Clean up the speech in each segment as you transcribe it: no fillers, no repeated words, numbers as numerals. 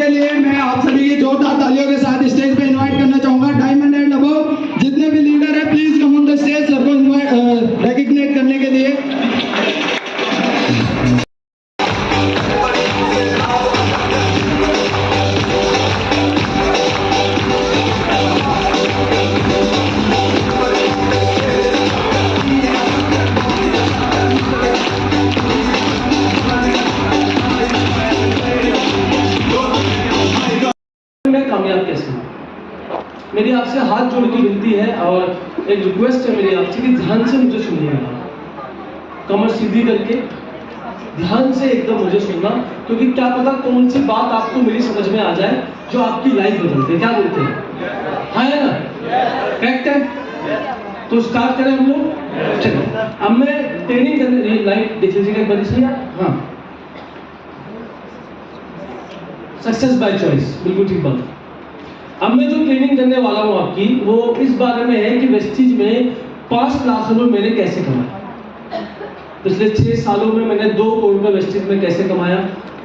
के लिए मैं आप सभी की जोरदार तालियों के साथ स्टेज पे इनवाइट करना चाहूंगा। डायमंड एंड अबव जितने भी लीडर है please come on the stage, sir को रेकग्नाइज करने के लिए। कामयाब कैसे हूं? मेरी आपसे हाथ जोड़ की विनती है और एक रिक्वेस्ट है मेरी आपसे कि ध्यान से मुझे सुनिएगा, कमर सीधी करके ध्यान से एकदम मुझे सुनना, क्योंकि क्या पता कौन सी बात आपको मेरी समझ में आ जाए जो आपकी लाइफ बदल दे। क्या बोलते हैं? हाँ है ना? करेक्ट है? तो स्टार्ट करें हम लोग। चलिए अब मैं ट्रेनिंग करने, लाइफ देख लीजिएगा एक बार इसलिए। हाँ, सक्सेस बाय चॉइस, बिल्कुल ठीक बात। अब मैं जो ट्रेनिंग करने वाला हूं आपकी, वो इस बारे में है कि वेस्टिज में 5 लाख रुपए मैंने कैसे कमाए। पिछले 6 सालों में मैंने 2 करोड़ रुपए वेस्टिज में कैसे कमाया,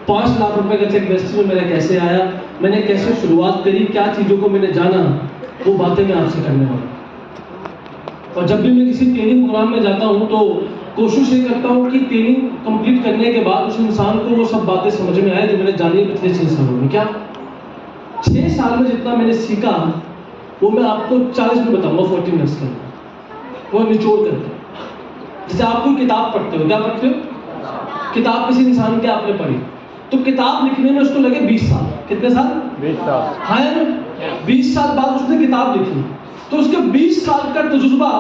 5 लाख रुपए का चेक वेस्टिज में मेरा कैसे आया, मैंने कैसे शुरुआत करी, क्या चीज़ों को मैंने जाना, वो बातें मैं आपसे करने वाला हूँ। और जब भी मैं किसी ट्रेनिंग प्रोग्राम में जाता हूँ तो कोशिश ये करता हूँ कि ट्रेनिंग कंप्लीट करने के बाद उस इंसान को वो सब बातें समझ में आए जो मैंने जानी पिछले 6 सालों में। क्या 6 साल में जितना मैंने सीखा वो मैं आपको 40 में बताऊंगा, 40 मिनट्स के अंदर वो निचोड़ करके। जैसे आप कोई किताब पढ़ते हो, क्या पढ़ते हो? किताब किसी इंसान की आपने पढ़ी, तो किताब लिखने में उसको लगे 20 साल। कितने साल? 20 साल। हाँ है ना? 20 साल बाद उसने किताब लिखी, तो उसके 20 साल का तजुर्बा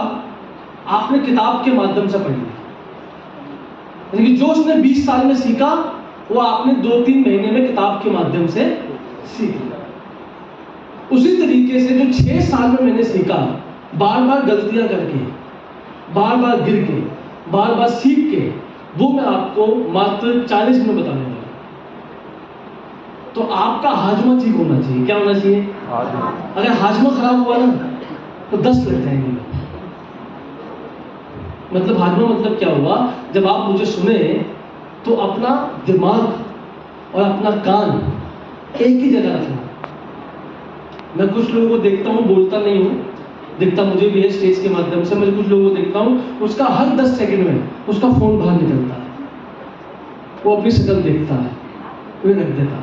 आपने किताब के माध्यम से पढ़ लिया। यानी कि जो उसने 20 साल में सीखा वो आपने 2-3 महीने में किताब के माध्यम से सीख लिया। उसी तरीके से जो 6 साल में मैंने सीखा, बार बार गलतियां करके, बार बार गिर के, बार बार सीख के, वो मैं आपको मात्र 40 में बताने वाला हूं। तो आपका हाजमा ठीक होना चाहिए। क्या होना चाहिए? अगर हाजमा खराब हुआ ना तो 10 लग जाएंगे। मतलब हाजमा मतलब क्या हुआ? जब आप मुझे सुने तो अपना दिमाग और अपना कान एक ही जगह रखना। मैं कुछ लोगों को देखता हूँ, बोलता नहीं हूँ, दिखता मुझे भी है स्टेज के माध्यम से। मैं कुछ लोगों को देखता हूँ, उसका हर 10 सेकंड में उसका फोन बाहर निकलता है, वो अपनी शक्ल देखता है, वो रख देता है।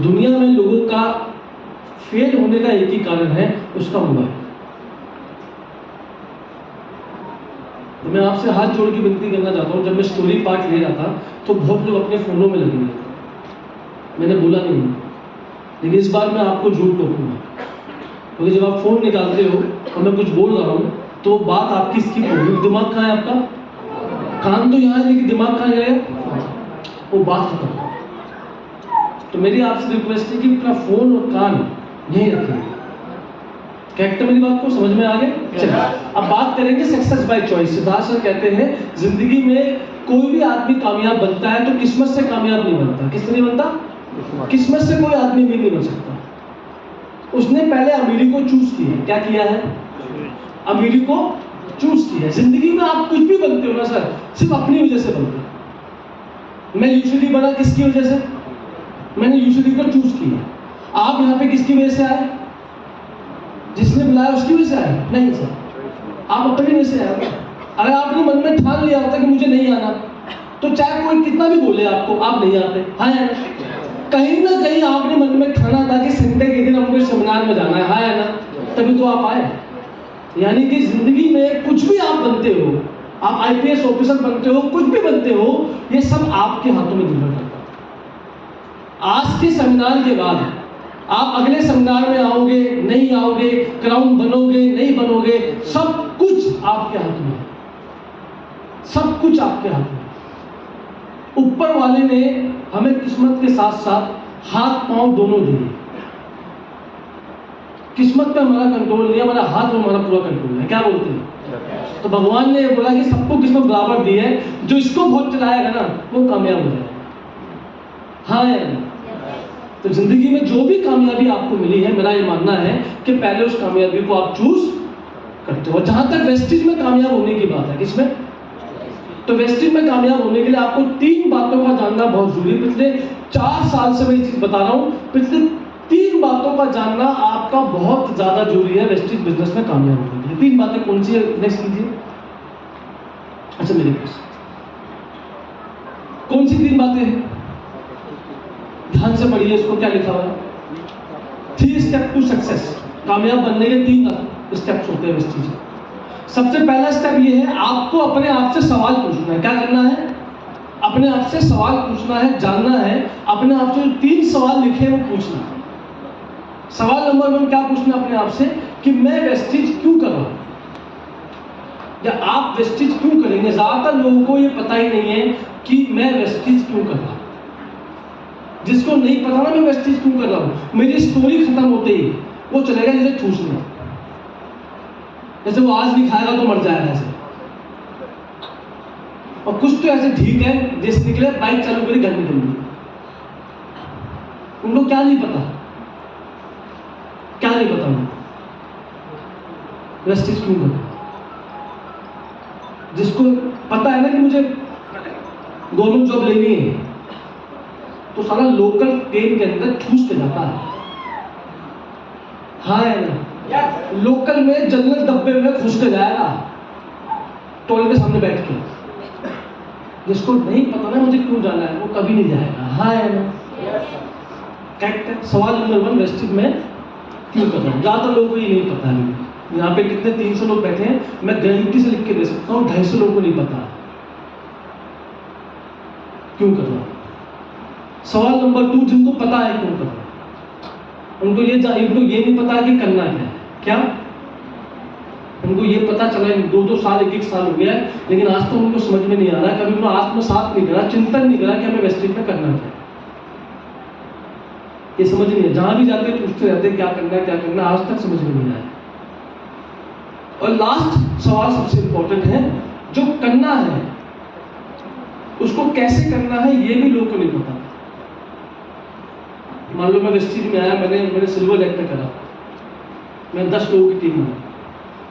दुनिया में लोगों का फेल होने का एक ही कारण है, उसका मोबाइल। तो मैं आपसे हाथ जोड़ के विनती करना चाहता हूँ, जब मैं स्टोरी पार्ट ले रहा था तो बहुत लोग अपने फोनों में लगे हुए थे। मैंने बोला नहीं, लेकिन इस बार मैं आपको झूठ टोकूंगा, क्योंकि जब आप फोन निकालते हो और मैं कुछ बोल रहा हूँ तो बात आपकी स्किप होगी। दिमाग कहाँ है आपका? कान तो यहाँ है, लेकिन दिमाग कहाँ जाएगा? वो बात खत्म। तो मेरी आपसे रिक्वेस्ट है कि अपना फोन और कान यहीं रखिए। क्या मेरी बात को समझ में आ गए? चलिए अब बात करेंगे success by choice. Siddharth sir कहते हैं जिंदगी में कोई भी आदमी कामयाब बनता है तो किस्मत से कामयाब नहीं बनता। किससे नहीं बनता? किस्मत से कोई आदमी भी नहीं बन सकता। उसने पहले अमीरी को चूज किया। क्या किया है? अमीरी को चूज किया। जिंदगी में आप कुछ भी बनते हो ना सर, सिर्फ अपनी वजह से बनते हो। मैं यूसुफी बना किसकी वजह से? मैंने यूसुफी को चूज किया। आप यहाँ पे किसकी वजह से आए? जिसने बुलाया उसकी वजह से आए? नहीं सर, आप अपनी वजह से आए। अगर आपने मन में ठान लिया होता कि मुझे नहीं आना, तो चाहे कोई कितना भी बोले आपको, आप नहीं आते। हाँ या ना? कहीं ना कहीं आपने मन में ठाना था कि संडे के दिन हमको सेमिनार में जाना है। हाँ या ना? तभी तो आप आए। यानी कि जिंदगी में कुछ भी आप बनते हो, आप आईपीएस ऑफिसर बनते हो, कुछ भी बनते हो, ये सब आपके हाथों में निर्भर करता है। आज के सेमिनार के बाद आप अगले सेमिनार में आओगे नहीं आओगे, क्राउन बनोगे नहीं बनोगे, सब कुछ आपके हाथ में है। सब कुछ आपके हाथ में। ऊपर वाले ने हमें किस्मत के साथ साथ हाथ पांव दोनों दिए। किस्मत पे हमारा कंट्रोल नहीं है, हमारा हाथ में हमारा पूरा कंट्रोल है। क्या बोलते हैं? तो भगवान ने बोला कि सबको किस्मत बराबर दी है, जो इसको बहुत चलाएगा ना वो कामयाब हो जाएगा। हाँ यार, तो जिंदगी में जो भी कामयाबी आपको मिली है, मेरा ये मानना है कि पहले उस कामयाबी को आप चूज करते हो। जहां तक वेस्टिज में कामयाब होने की बात है, किसमें? तो वेस्टिज में कामयाब होने के लिए आपको 3 बातों का जानना बहुत जरूरी है। पिछले 4 साल से मैं ये चीज बता रहा हूं, पिछले 3 बातों का जानना आपका बहुत ज्यादा जरूरी है वेस्टिज बिजनेस में कामयाब होने के लिए। 3 बातें कौन सी है? नेक्स्ट कीजिए। अच्छा मेरे पास कौन सी 3 बातें हैं? ध्यान से पढ़िए इसको, क्या लिखा हुआ है? 3 स्टेप टू सक्सेस। कामयाब बनने के 3 स्टेप्स होते हैं वेस्टिज में। सबसे पहला स्टेप ये है, आपको अपने आप से सवाल पूछना है। क्या करना है? अपने आप से सवाल पूछना है, जानना है। अपने आप से 3 सवाल लिखे वो पूछना है। सवाल नंबर 1 क्या पूछना अपने आप से कि मैं वेस्टिज क्यों कर रहा हूं, या आप वेस्टिज क्यों करेंगे। ज्यादातर लोगों को ये पता ही नहीं है कि मैं वेस्टिज क्यों कर रहा हूं। जिसको नहीं पता ना मैं वेस्टिज क्यों कर रहा हूं, मेरी स्टोरी खत्म होते ही वो चलेगा जैसे ठूसने, जैसे वो आज नहीं खाएगा तो मर जाएगा ऐसे। और कुछ तो ऐसे ठीक है जैसे निकले बाइक चालू करी घर निकल गई। उनको क्या नहीं पता, क्या नहीं पता उनको वेस्टिज क्यों कर। जिसको पता है ना कि मुझे गवर्नमेंट जॉब लेनी है, तो सारा लोकल ट्रेन के अंदर ठूस के जाता है। हाँ है ना? लोकल में जनरल डब्बे में घुस के जाएगा टोल के सामने बैठ के। जिसको नहीं पता ना मुझे क्यों जाना है, वो कभी नहीं जाएगा। हाँ है ना? करेक्ट। सवाल नंबर 1 वेस्टिज में क्यों कर रहा हूं। ज्यादातर लोगों को ये नहीं पता है। यहाँ पे कितने 300 लोग बैठे हैं, मैं गारंटी से लिख के दे सकता हूँ 250 लोगों को नहीं पता क्यों कर रहा हूं। सवाल नंबर 2, जिनको पता है क्यों कर रहा हूं, उनको ये नहीं पता कि करना क्या है। क्या उनको ये पता चला 2-2 साल 1-1 साल हो गया है, लेकिन आज तो उनको समझ में नहीं आ रहा, कभी उन्होंने आत्मसात नहीं करा, चिंतन नहीं करा कि हमें वेस्टिज में करना क्या है। ये समझ नहीं है। जहां भी जाते पूछते रहते क्या करना है क्या करना है, आज तक समझ में नहीं आया। और लास्ट सवाल सबसे इंपॉर्टेंट है, जो करना है उसको कैसे करना है ये भी लोगों को नहीं पता। मान लो मैं वेस्टिज में आया, मैंने सिल्वर लेग करा, मैं 10 लोगों की टीम बनाई।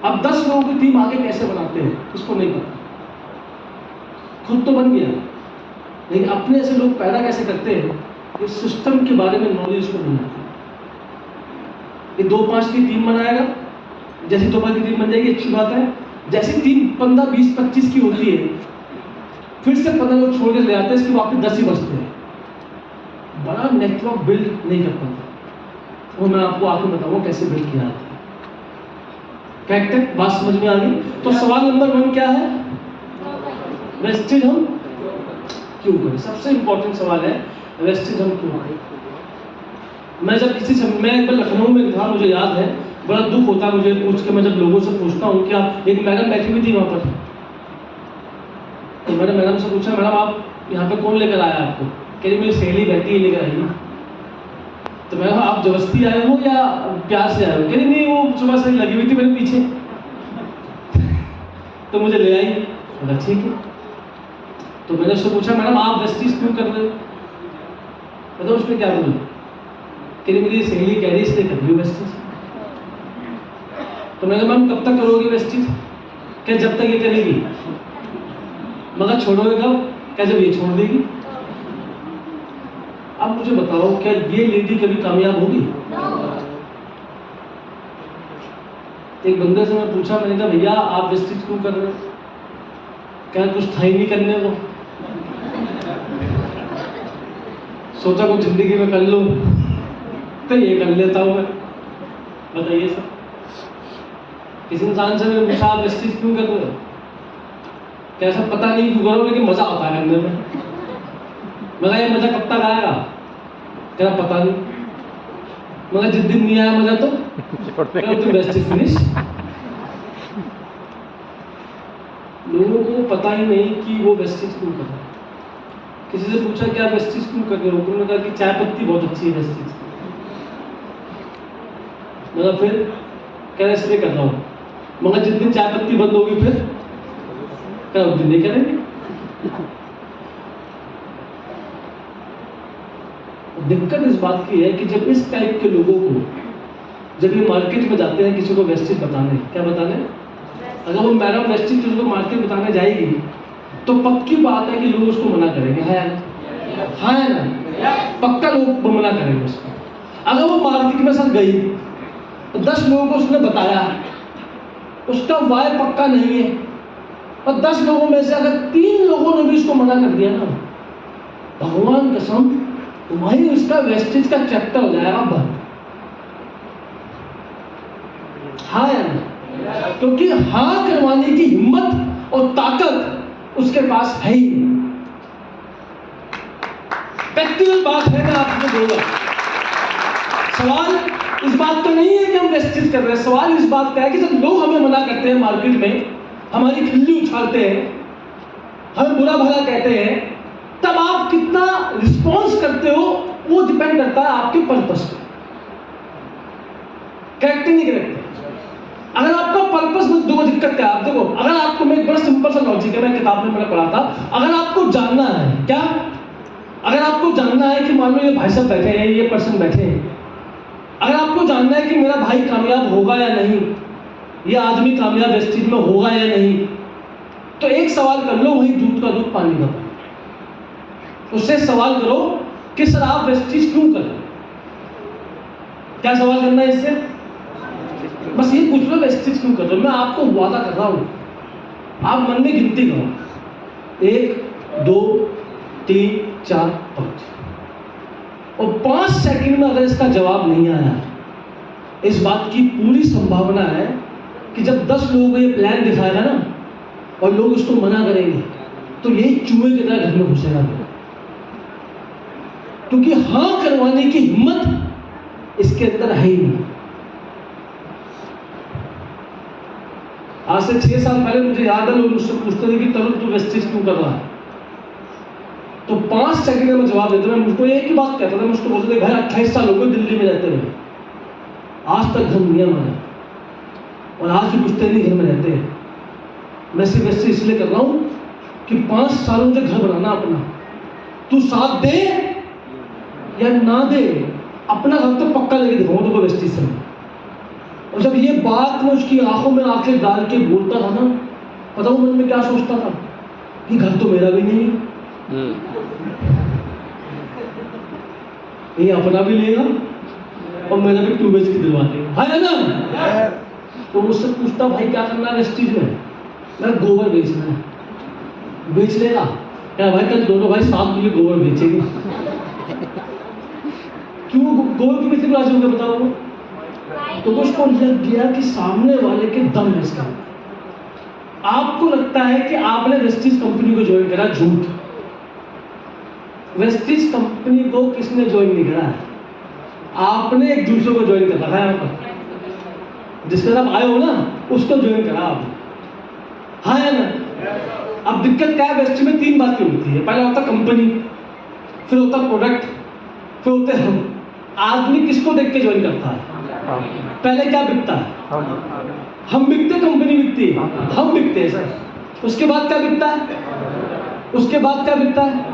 अब 10 लोगों की टीम आगे कैसे बनाते हैं इसको नहीं पता। खुद तो बन गया, लेकिन अपने ऐसे लोग पैदा कैसे करते हैं, इस सिस्टम के बारे में नॉलेज को नहीं आती। ये 2-5 की टीम बनाएगा, जैसे 2-5 की टीम बन जाएगी अच्छी बात है। जैसे टीम 15, 20, 25 की होती है, फिर से 15 लोग छोड़ के ले आते हैं, इसके वापस 10 ही बचते हैं। बड़ा नेटवर्क बिल्ड नहीं कर पाता। वो मैं आपको आगे बताऊंगा कैसे बिल्ड किया जाता है। करेक्ट है? बात समझ में आ गई? तो सवाल नंबर 1 क्या है? वेस्टिज हम क्यों करें। सबसे इंपॉर्टेंट सवाल है वेस्टिज हम क्यों करें। मैं जब किसी से, मैं एक बार लखनऊ में था, मुझे याद है, बड़ा दुख होता है मुझे पूछ के, मैं जब लोगों से पूछता हूँ क्या, एक मैडम बैठी हुई थी वहां पर, तो मैंने मैडम से पूछा, मैडम आप यहाँ पे कौन लेकर आया आपको? कह रही मेरी सहेली बैठी है लेकर आई। तो मैं कहा आप जबरदस्ती आए हो या प्यार से आए हो? कह रही नहीं, वो सुबह से लगी हुई थी मेरे पीछे तो मुझे ले आई। बोला ठीक है। तो मैंने उससे पूछा मैडम आप वेस्टिज क्यों कर रहे हो? बताओ उसमें क्या बोला? कह रही मेरी सहेली कह रही इसलिए कर रही हूँ वेस्टिज। तो मैंने मैम कब तक करोगे वेस्टिज? क्या जब तक ये करेगी। मगर छोड़ोगे कब? क्या जब ये छोड़ देगी। अब मुझे बताओ क्या ये लेडी कभी कामयाब होगी? एक बंदे से मैं पूछा, मैंने कहा भैया आप वेस्टिज क्यों कर रहे हो? क्या कुछ था ही नहीं करने को, सोचा कुछ जिंदगी में कर लो तो ये कर लेता हूं मैं। बताइए सर, किसी इंसान से मैंने पूछा आप वेस्टिज क्यों कर रहे हो? कैसा पता नहीं क्यों करो, लेकिन मजा आता है करने में। मगर ये मजा कब तक आएगा? क्या पता नहीं। मगर जिस दिन नहीं आया मजा तो वेस्टिज फिनिश। लोगों को पता ही नहीं कि वो वेस्टिज क्यों कर रहे हैं। किसी से पूछा क्या वेस्टिज क्यों कर रहे हो? उन्होंने कहा कि चाय पत्ती बहुत अच्छी है वेस्टिज। मगर फिर क्या इसलिए कर रहा हूँ। मगर जिस दिन चाय पत्ती बंद होगी फिर क्या उस दिन नहीं करेंगे। दिक्कत इस बात की है कि जब इस टाइप के लोगों को, जब ये मार्केट में जाते हैं किसी को वेस्टिज बताने, क्या बताने, अगर वो मैडम वेस्टिज किसी को मार्केट बताने जाएगी तो पक्की बात है कि लोग उसको मना करेंगे, है हाँ है ना, पक्का लोग मना करेंगे उसको। अगर वो मार्केट में सर गई तो 10 लोगों को उसने बताया, उसका वाय पक्का नहीं है, और 10 लोगों में से अगर 3 लोगों ने भी उसको मना कर दिया ना, भगवान कसम वहीं उसका वेस्टेज का चैप्टर हो जाएगा बंद। हाँ या ना, क्योंकि हाँ करवाने की हिम्मत और ताकत उसके पास है ही नहीं। प्रैक्टिकल बात है, मैं आपको बोलूंगा, सवाल इस बात का नहीं है कि हम वेस्टेज कर रहे हैं, सवाल इस बात का है कि जब लोग हमें मना करते हैं मार्केट में, हमारी खिल्ली उछालते हैं, हमें बुरा भला कहते हैं, तब आप कितना रिस्पॉन्स करते हो वो डिपेंड करता है आपके पर्पस पे। करेक्ट नहीं करेक्ट? अगर आपका पर्पस में दो दिक्कत क्या है, आप देखो, अगर आपको, मैं एक बड़ा सिंपल सा लॉजिक है, मैं किताब में मैंने पढ़ा था, अगर आपको जानना है क्या, अगर आपको जानना है कि मान लो ये भाई साहब बैठे हैं, ये पर्सन बैठे हैं, अगर आपको जानना है कि मेरा भाई कामयाब होगा या नहीं, ये आदमी कामयाब इस चीज में होगा या नहीं, तो एक सवाल कर लो, वही दूध का दूध पानी का पानी। उससे सवाल करो कि सर आप वेस्टीज क्यों करें? क्या सवाल करना है इससे? बस ये पूछ लो वेस्टीज क्यों कर रहे हो। मैं आपको वादा कर रहा हूं, आप मन में गिनती करो, 1 2 3 4 5, और 5 सेकंड में अगर इसका जवाब नहीं आया, इस बात की पूरी संभावना है कि जब 10 लोगों को ये प्लान दिखाएगा ना और लोग उसको मना करेंगे, तो यही चूहे की तरह घर में घुसेगा, क्योंकि हाँ करवाने की हिम्मत इसके अंदर है ही नहीं। आज से 6 साल पहले मुझे याद है, लोग मुझसे पूछते थे कि तरुण तू वेस्टेज क्यों कर रहा है, तो 5 सेकंड में जवाब देते, मैं मुझको एक ही बात कहता था, मुझको बोलते थे भाई 28 साल हो गए दिल्ली में रहते हुए, आज तक घर नहीं हमारा, और आज भी पुश्तैनी घर में रहते हैं। मैं सिर्फ वैसे इसलिए कर रहा हूं कि 5 सालों में घर बनाना अपना, तू साथ दे या ना दे, अपना घर तो पक्का लेके दिखाऊंगा तुमको वेस्टीज से। और जब ये बात मैं उसकी आंखों में आंखें डाल के बोलता था ना, पता हूं मन में क्या सोचता था कि घर तो मेरा भी नहीं है, ये अपना भी लेगा और मेरा भी 2 BHK दिलवा देगा, है ना? तो मुझसे पूछता भाई क्या करना है वेस्टीज में, मैं गोबर बेचना है, बेच लेगा क्या भाई? कल दोनों भाई साथ मिलकर गोबर बेचेंगे। क्यों गोबर क्यों बेचने राजी हो गया बताओ? तो उसको लग गया कि सामने वाले के दम है इसका। आपको लगता है कि आपने वेस्टीज कंपनी को ज्वाइन करा, झूठ। वेस्टीज कंपनी को किसने ज्वाइन नहीं करा है? आपने एक दूसरे को ज्वाइन कर रखा है यहाँ पर, जिसके साथ आए हो ना उसको ज्वाइन करा आपने, हाँ है ना? अब दिक्कत क्या है, वेस्टीज में 3 बातें होती है, पहला होता कंपनी, फिर होता प्रोडक्ट, फिर होते हम। आदमी किसको देख के ज्वाइन करता है? पहले क्या बिकता है? हम बिकते, कंपनी बिकती है, हम बिकते हैं सर। उसके बाद क्या बिकता है? उसके बाद क्या बिकता है?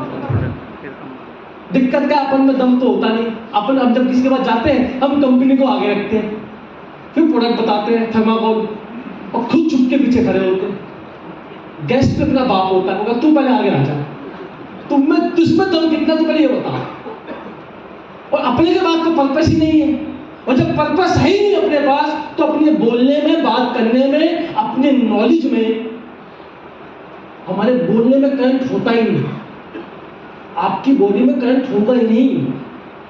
दिक्कत क्या, अपन में दम तो होता नहीं, अपन अब जब किसी के पास जाते हैं हम कंपनी को आगे रखते हैं, फिर प्रोडक्ट बताते हैं थर्माकोल, और खुद चुप के पीछे खड़े होते हैं। गेस्ट पे अपना बाप होता है, होगा तू पहले आगे आ जा, तुझमें दम कितना, तू पहले ये बता। और अपने के बाद तो पर्पस ही नहीं है, और जब पर्पस है ही नहीं अपने पास, तो अपने बोलने में, बात करने में, अपने नॉलेज में, हमारे बोलने में करंट होता ही नहीं, आपकी बॉडी में करंट होगा ही नहीं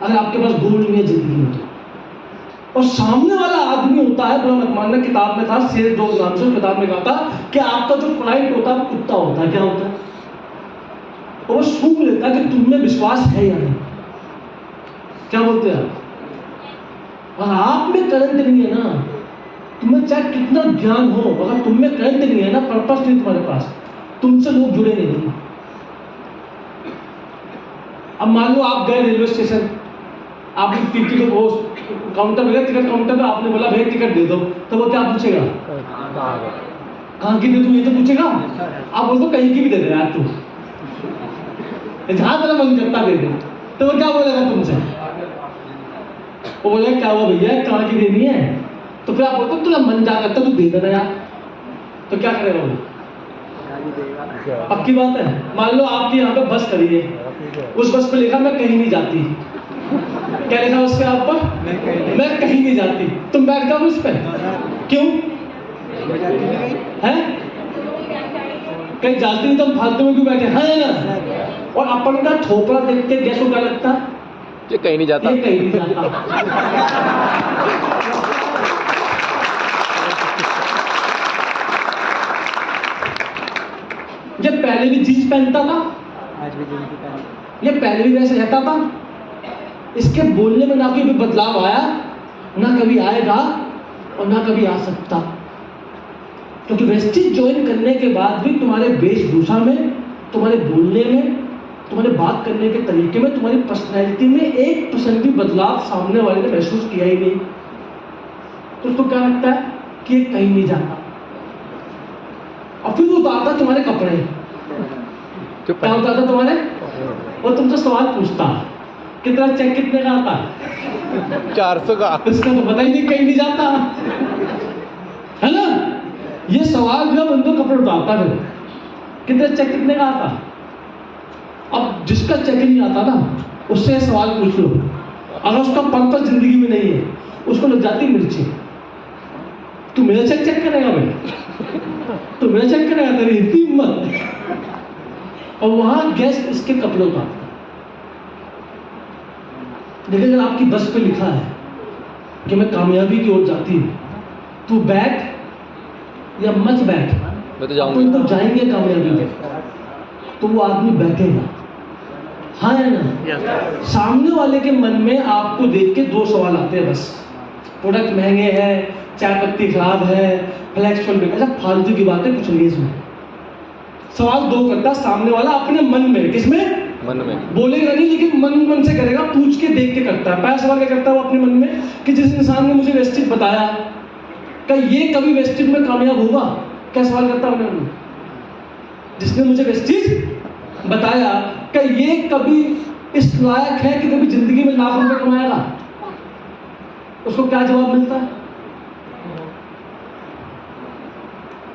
अगर आपके पास गोल नहीं है जिंदगी में तो। और सामने वाला आदमी होता है, बुरा मत मानना, किताब में था शेर दो नाम से, किताब में कहा था कि आपका जो क्लाइंट होता है वो कुत्ता होता है। क्या होता है? वो सूंघ लेता है कि तुम में विश्वास है या नहीं। क्या बोलते हैं आप? और आप में करंट नहीं है ना, तुम्हें चाहे कितना ज्ञान हो, अगर तुम में करंट नहीं है ना, पर्पस नहीं तुम्हारे पास, तुमसे लोग जुड़ेंगे नहीं। अब मान लो आप गए रेलवे स्टेशन, आपने टीटी को काउंटर में गए, टिकट काउंटर में आपने बोला भैया टिकट दे दो, तो वो क्या पूछेगा? कहाँ की दे दूं, ये तो पूछेगा। आप बोल दो कहीं की भी दे दे यार तू, जहां तेरा मन करता दे दे, तो वो क्या बोलेगा तुमसे? वो बोलेगा क्या हुआ भैया, कहाँ की देनी है? तो फिर आप बोलते तुझे मन जा करता तू दे देना यार, तो क्या करेगा वो? पक्की बात है। मान लो आपकी यहाँ पे बस खड़ी है, उस बस पे लिखा मैं कहीं नहीं जाती, क्या लिखा उस पे आप पर? मैं कहीं नहीं जाती। तुम बैठ जाओ उस पे, क्यों है? कहीं जाती नहीं तो हम फालतू में क्यों बैठे हैं ना? और अपन का थोपड़ा देख के गैस क्या लगता है? ये कहीं नहीं जाता। ये कहीं नहीं जाता। ये पहले भी जीन्स पहनता था, ये पहले भी वैसे रहता था। इसके बोलने में ना कोई भी बदलाव आया, ना कभी आएगा और ना कभी आ सकता। क्योंकि वेस्टिज ज्वाइन करने के बाद भी तुम्हारे वेशभूषा में, तुम्हारे बोलने में, तुम्हारे बात करने के तरीके में, तुम्हारी पर्सनैलिटी में 1% भी बदलाव सामने वाले ने महसूस किया ही नहीं। तो उसको क्या लगता है कि ये कहीं नहीं जाता। और फिर वो उतारता तुम्हारे कपड़े, क्या उतारता तुम्हारे, और तुमसे सवाल पूछता कितना चेक कितने का आता है? 400 का। इसका तो पता ही नहीं, कहीं नहीं जाता है ना। ये सवाल जो बंदों कपड़े उतारता है, कितने चेक कितने का आता। अब जिसका चेक नहीं आता ना, उससे सवाल पूछ लो, अगर उसका पर्पस जिंदगी में नहीं है, उसको लग जाती मिर्ची। तू मेरा चेक चेक करेगा भाई, तो मेरा चेक करेगा, तेरी इतनी हिम्मत। और वहां गेस्ट इसके कपड़े उतारता। लेकिन अगर आपकी बस पे लिखा है कि मैं कामयाबी की ओर जाती हूँ, तू बैठ या मत बैठ, मैं तो जाऊंगा। अपन तो जाएंगे कामयाबी पे, तो वो आदमी बैठेगा, हाँ या ना? सामने वाले के मन में आपको देख के 2 सवाल आते हैं बस। प्रोडक्ट महंगे हैं, चाय पत्ती खराब है, फ्लैक्स फंड ऐसा फालतू की बातें कुछ नहीं इसमें। सवाल 2 करता सामने वाला अपने मन में, किसमें? मन में। बोलेगा नहीं, लेकिन मन से करेगा, पूछ के देख के करता है। पहला सवाल क्या करता है वो अपने मन में कि जिस इंसान ने मुझे वेस्टिज बताया, क्या ये कभी वेस्टिज में कामयाब होगा? क्या सवाल करता है अपने मन में? जिसने मुझे वेस्टिज बताया, क्या ये कभी इस लायक है कि कभी जिंदगी में लाख रुपए कमाएगा? उसको क्या जवाब मिलता है?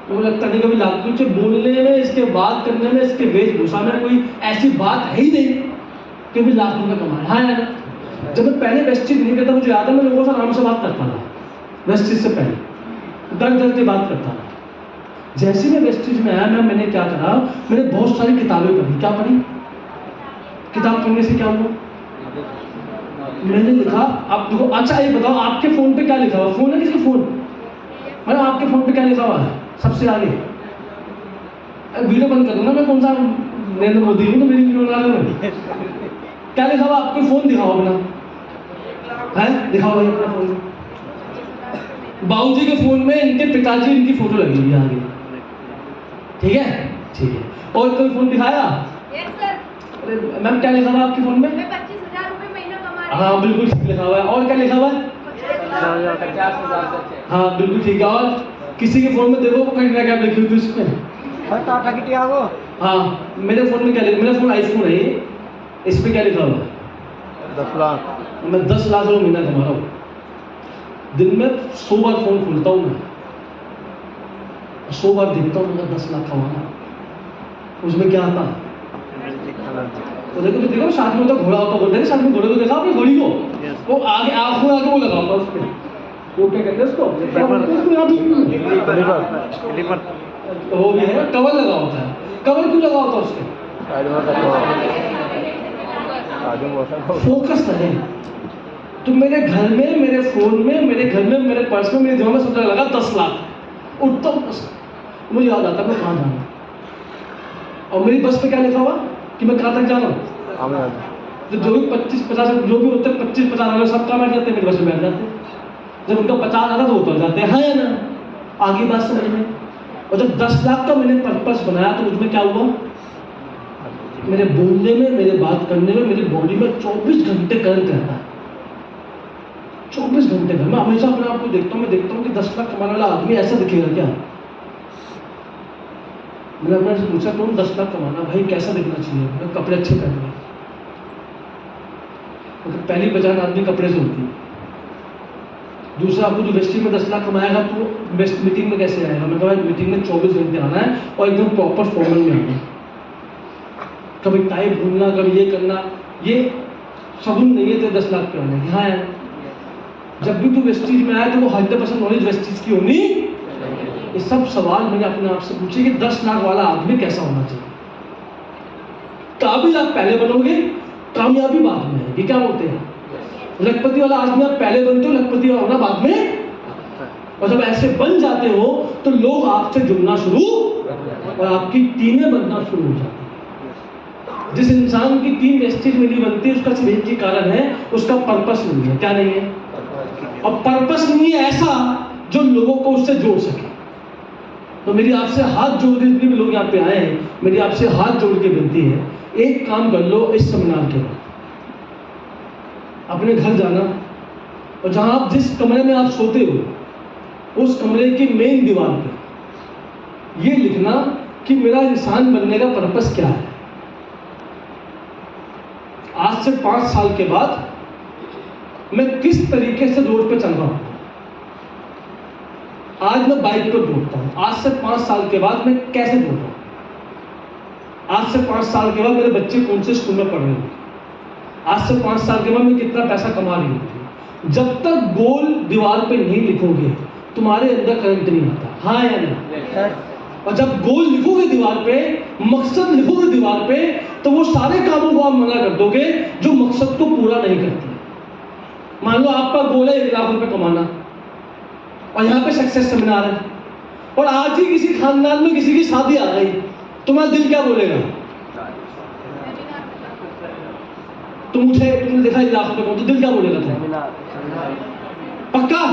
मुझे लगता नहीं कभी लाख। कुछ बोलने में, इसके बात करने में, इसके वेशभूषा में कोई ऐसी बात है ही नहीं कि भी लाख रुपए कमाए, हाँ या ना? जब मैं पहले वेस्टिज नहीं करता, मुझे याद है मैं लोगों से आराम से बात करता था। वेस्टिज से पहले डर के बात करता था। जैसे मैं वेस्टिज में आया, मैंने क्या करा, मैंने बहुत सारी किताबें पढ़ी। क्या पढ़ी? किताब पढ़ने से क्या हुआ? मैंने लिखा, आप देखो, अच्छा ये बताओ आपके फोन पे क्या लिखा हुआ? फोन है किसी फोन? मतलब आपके फोन पे क्या लिखा हुआ है सबसे आगे? वीडियो बंद कर दूंगा मैं, कौन सा नरेंद्र मोदी हूँ तो मेरी वीडियो बना दूंगा। क्या लिखा हुआ आपके फोन? दिखाओ अपना, है दिखाओ भाई अपना फोन। बाबूजी के फोन में इनके पिताजी, इनकी फोटो लगी हुई है आगे, ठीक है, ठीक है। और कोई फोन दिखाया? अरे मैम क्या लिखा हुआ आपके फोन में? 25,000 रुपए महीना कमा रही हूं। हाँ बिल्कुल ठीक लिखा हुआ है। और क्या लिखा हुआ है? हाँ बिल्कुल ठीक है। और किसी के फोन में देखो वो कहीं क्या लिखी हुई थी उसमें? हाँ मेरे फोन में क्या लिखा? मेरा फोन आईफोन है, इस पे क्या लिखा हुआ है? 10 लाख। मैं 10 लाख रुपये महीना कमा रहा हूँ। दिन में 100 बार फोन खोलता हूँ मैं, 100 बार देखता हूँ मैं 10 लाख कमाना। उसमें क्या आता? तो देखो साथ में तो घोड़ा होता, बोलते हैं साथ में घोड़े को देखा आपने? घोड़ी को वो आगे आंखों आगे वो लगा होता उसके, वो क्या कहते हैं उसको? वो भी है, कवर लगा होता है। कवर क्यों लगा होता है उसके? फोकस रहे। तो मेरे घर में, मेरे फोन में, मेरे घर में, मेरे पर्स में, मेरे जेब में सब जगह लगा 10 लाख। उठता हूँ मुझे याद आता है मैं कहाँ जाऊँ, और मेरी बस पे क्या लिखा हुआ कि मैं कहाँ तक जा रहा हूँ। तो जो भी 25-50 जो भी होते हैं, 25-50 सब काम बैठ जाते हैं, मेरी बस में बैठ जाते हैं। जब उनका 50 आता तो उतर जाते हैं, हाँ या ना? आगे बात समझ में। और जब 10 लाख का मैंने पर्पस बनाया तो उसमें क्या हुआ? मेरे बोलने में, मेरे बात करने में, मेरी बॉडी में 24 घंटे करंट रहता है। 24 घंटे का। मैं हमेशा अपने आप को देखता हूँ, मैं देखता हूँ कि 10 लाख कमाने वाला आदमी ऐसा दिखेगा क्या? मैंने अपने से पूछा तुम 10 लाख कमाना भाई कैसा दिखना चाहिए? मैं कपड़े अच्छे पहनूंगा। पहली पहचान आदमी कपड़े से होती है। दूसरा, आपको जो वेस्टिज में 10 लाख कमाएगा तो वेस्ट मीटिंग में कैसे आएगा? मैं कहा मीटिंग में 24 घंटे आना है और एकदम प्रॉपर फॉर्मल में आना है। कभी टाई भूलना, कभी ये करना, ये सबूत नहीं है तेरे 10 लाख पे आने की। हाँ यार, जब भी तू वेस्टिज में आया तो वो 100% नॉलेज वेस्टिज की होनी। ये सब सवाल मैंने अपने आप से पूछे कि 10 लाख वाला आदमी कैसा होना चाहिए। काबिल आप पहले बनोगे, कामयाबी बाद में है। ये क्या बोलते हैं? लखपति वाला आदमी आप पहले बनते हो, लखपति वाला होना बाद में। और जब ऐसे बन जाते हो तो लोग आपसे जुड़ना शुरू और आपकी टीमें बनना शुरू हो जाती है। जिस इंसान की टीम वेस्टिज में नहीं बनती, उसका सिर्फ एक ही कारण है, उसका पर्पस नहीं है। क्या नहीं है? और पर्पस नहीं है ऐसा जो लोगों को उससे जोड़ सके। तो मेरी आपसे हाथ जोड़ के, जितने भी लोग यहाँ पे आए हैं, मेरी आपसे हाथ जोड़ के विनती है, एक काम कर लो इस सेमिनार के बाद, अपने घर जाना और जहां आप जिस कमरे में आप सोते हो उस कमरे की मेन दीवार पे ये लिखना कि मेरा इंसान बनने का पर्पस क्या है। आज से 5 साल के बाद मैं किस तरीके से रोड पे चल रहा हूं। आज मैं बाइक पर दौड़ता हूं, आज से 5 साल के बाद मैं कैसे दौड़ रहा हूं। आज से 5 साल के बाद मेरे बच्चे कौन से स्कूल में पढ़ रहे होंगे। आज से 5 साल के बाद मैं कितना पैसा कमा रही हूँ। जब तक गोल दीवार पे नहीं लिखोगे तुम्हारे अंदर करंट नहीं आता। हाँ या नहीं? और जब गोल लिखोगे दीवार पे, मकसद लिखोगे दीवार पे, तो वो सारे कामों को आप मना कर दोगे जो मकसद को पूरा नहीं करते। मान लो आपका गोल है 1 लाख रुपए कमाना और यहाँ पे सक्सेस सेमिनार है और आज ही किसी खानदान में किसी की शादी आ गई, तुम्हारा दिल क्या बोलेगा? तुम उठे, तुमने देखा 1 लाख रुपए को, तो दिल क्या बोलेगा तुम्हारा? पक्का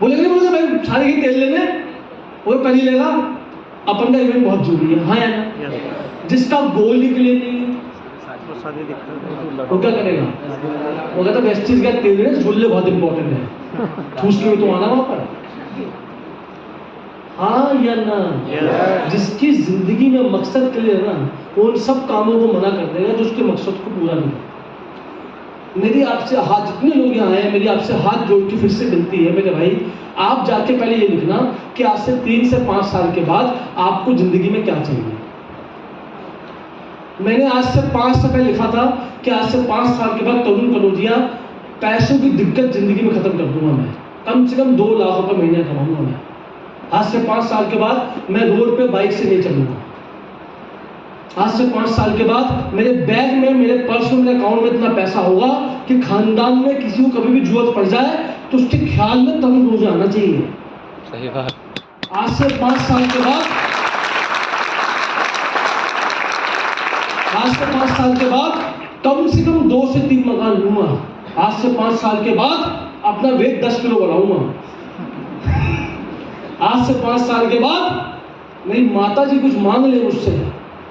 बोलेगा? नहीं बोलेगा? भाई सारे की तेल लेने वो कर ही लेगा। अपन का इवेंट बहुत जरूरी है। हाँ या ना? जिसका गोल ही क्लियर नहीं है वो क्या करेगा? वो कहता वेस्टिज का तेल है, झूले बहुत इंपॉर्टेंट है, ठूस के तो आना वहां पर। हाँ या ना? जिसकी जिंदगी में मकसद क्लियर है ना, वो उन सब कामों को मना कर देगा जो उसके मकसद को पूरा नहीं। मेरी आपसे हाथ, जितने लोग यहाँ आए हैं, मेरी आपसे हाथ जोड़ के फिर से विनती है मेरे भाई, आप जाके पहले ये लिखना कि आज से 3 से 5 साल के बाद आपको जिंदगी में क्या चाहिए। मैंने आज से 5 साल पहले लिखा था कि आज से 5 साल के बाद तरुण कनौजिया पैसों की दिक्कत जिंदगी में खत्म कर दूंगा। मैं कम से कम 2 लाख रुपए महीने कमाऊंगा। मैं आज से 5 साल के बाद मैं रोड पे बाइक से नहीं चलूंगा। आज से 5 साल के बाद मेरे बैग में, मेरे पर्स में, मेरे अकाउंट में इतना पैसा होगा कि खानदान में किसी को कभी भी जरूरत पड़ जाए तो उसके ख्याल में तरुण रोज आना चाहिए। सही बात। आज से 5 साल के बाद, आज से 5 साल के बाद कम से कम 2 से 3 मकान लूंगा। आज से 5 साल के बाद अपना वेट 10 किलो बढ़ाऊंगा। आज से 5 साल के बाद मेरी माता जी कुछ मांग ले मुझसे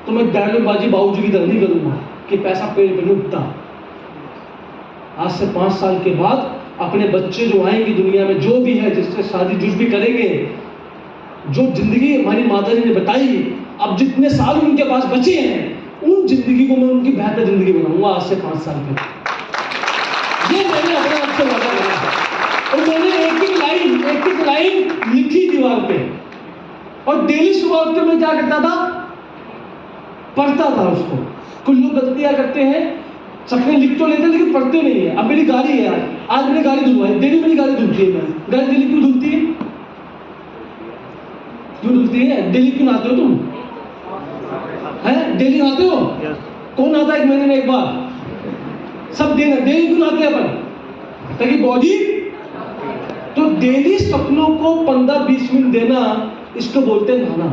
तो मैं डायलॉगबाजी बाबूजी की तरह नहीं करूंगा कि पैसा पेड़ पे नहीं उगता। आज से 5 साल के बाद अपने बच्चे जो आएंगे दुनिया में, जो भी है, जिससे शादी जुज भी करेंगे, जो जिंदगी हमारी माता जी ने बताई, अब जितने साल उनके पास बचे हैं उन जिंदगी को मैं उनकी बेहतर जिंदगी बनाऊंगा। आज से 5 साल के ये मैंने अपने आप से वादा करा है और मैंने एक एक लाइन लिखी दीवार पे और डेली सुबह उठ के मैं क्या करता था, पढ़ता था उसको। कुछ लोग गलतियां करते हैं, सपने लिख तो लेते हैं लेकिन पढ़ते नहीं है। अब मेरी गाड़ी है, आज मैंने गाड़ी धुलवाई, डेली मेरी गाड़ी धुलती है। मैं गाड़ी डेली क्यों धुलती है? क्यों धुलती है? डेली क्यों नहाते हो तुम? हैं? डेली नहाते हो? कौन नहाता है 1 महीने में 1 बार? सब दिन डेली क्यों नहाते हैं अपन? ताकि बॉडी, तो डेली सपनों को 15-20 मिनट देना, इसको बोलते हैं नहाना।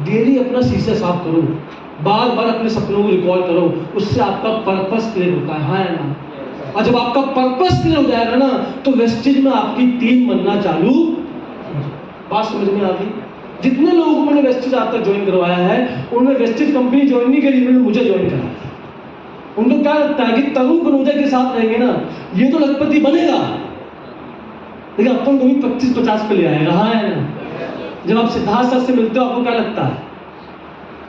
डेली अपना शीशा साफ करो, बार बार अपने सपनों को रिकॉल करो, उससे आपका पर्पस क्लियर होता है। हाँ या ना? और जब आपका पर्पस क्लियर हो जाएगा ना तो वेस्टिज में आपकी टीम बनना चालू। बात समझ में आ गई? जितने लोगों को मैंने वेस्टिज आज तक ज्वाइन करवाया है उन्होंने वेस्टिज कंपनी ज्वाइन नहीं करी, उन्होंने मुझे ज्वाइन करा। उनको क्या लगता है कि तरुण कनौजिया के साथ रहेंगे ना ये तो लखपति बनेगा, लेकिन अपन को भी 25-50 पे ले आएगा। हाँ या ना? जब आप सिद्धार्थ सर से मिलते हो आपको क्या लगता है?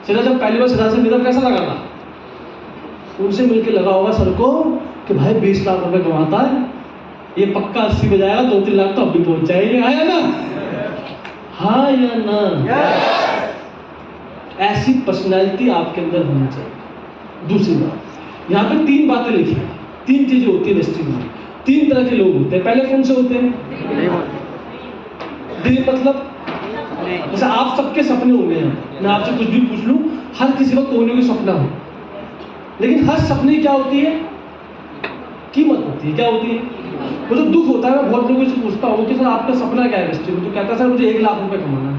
सिद्धार्थ जब पहली बार सिद्धार्थ से मिला कैसा लगा था? उनसे मिलकर लगा होगा सर को कि भाई 20 लाख रुपए कमाता है ये पक्का 80 बजाएगा, 2-3 लाख तो अब भी पहुंच जाएंगे, है ना? हाँ या ना? ऐसी पर्सनैलिटी आपके अंदर होनी चाहिए। दूसरी बात, यहाँ पे 3 बातें लिखी हैं, 3 चीजें होती है वेस्टिज में। 3 तरह के लोग होते हैं। पहले कौन से होते हैं? ड्रीम मतलब जैसे आप सबके सपने होंगे। मैं आपसे कुछ भी पूछ लूं, हर किसी का कोई ना कोई सपना हो, लेकिन हर सपने क्या होती है? कीमत होती है। क्या होती है? मुझे दुख होता है, मैं बहुत लोगों से पूछता हूँ कि सर आपका सपना क्या है वेस्टिज में? तो कहता है सर मुझे 1 लाख रुपए कमाना है।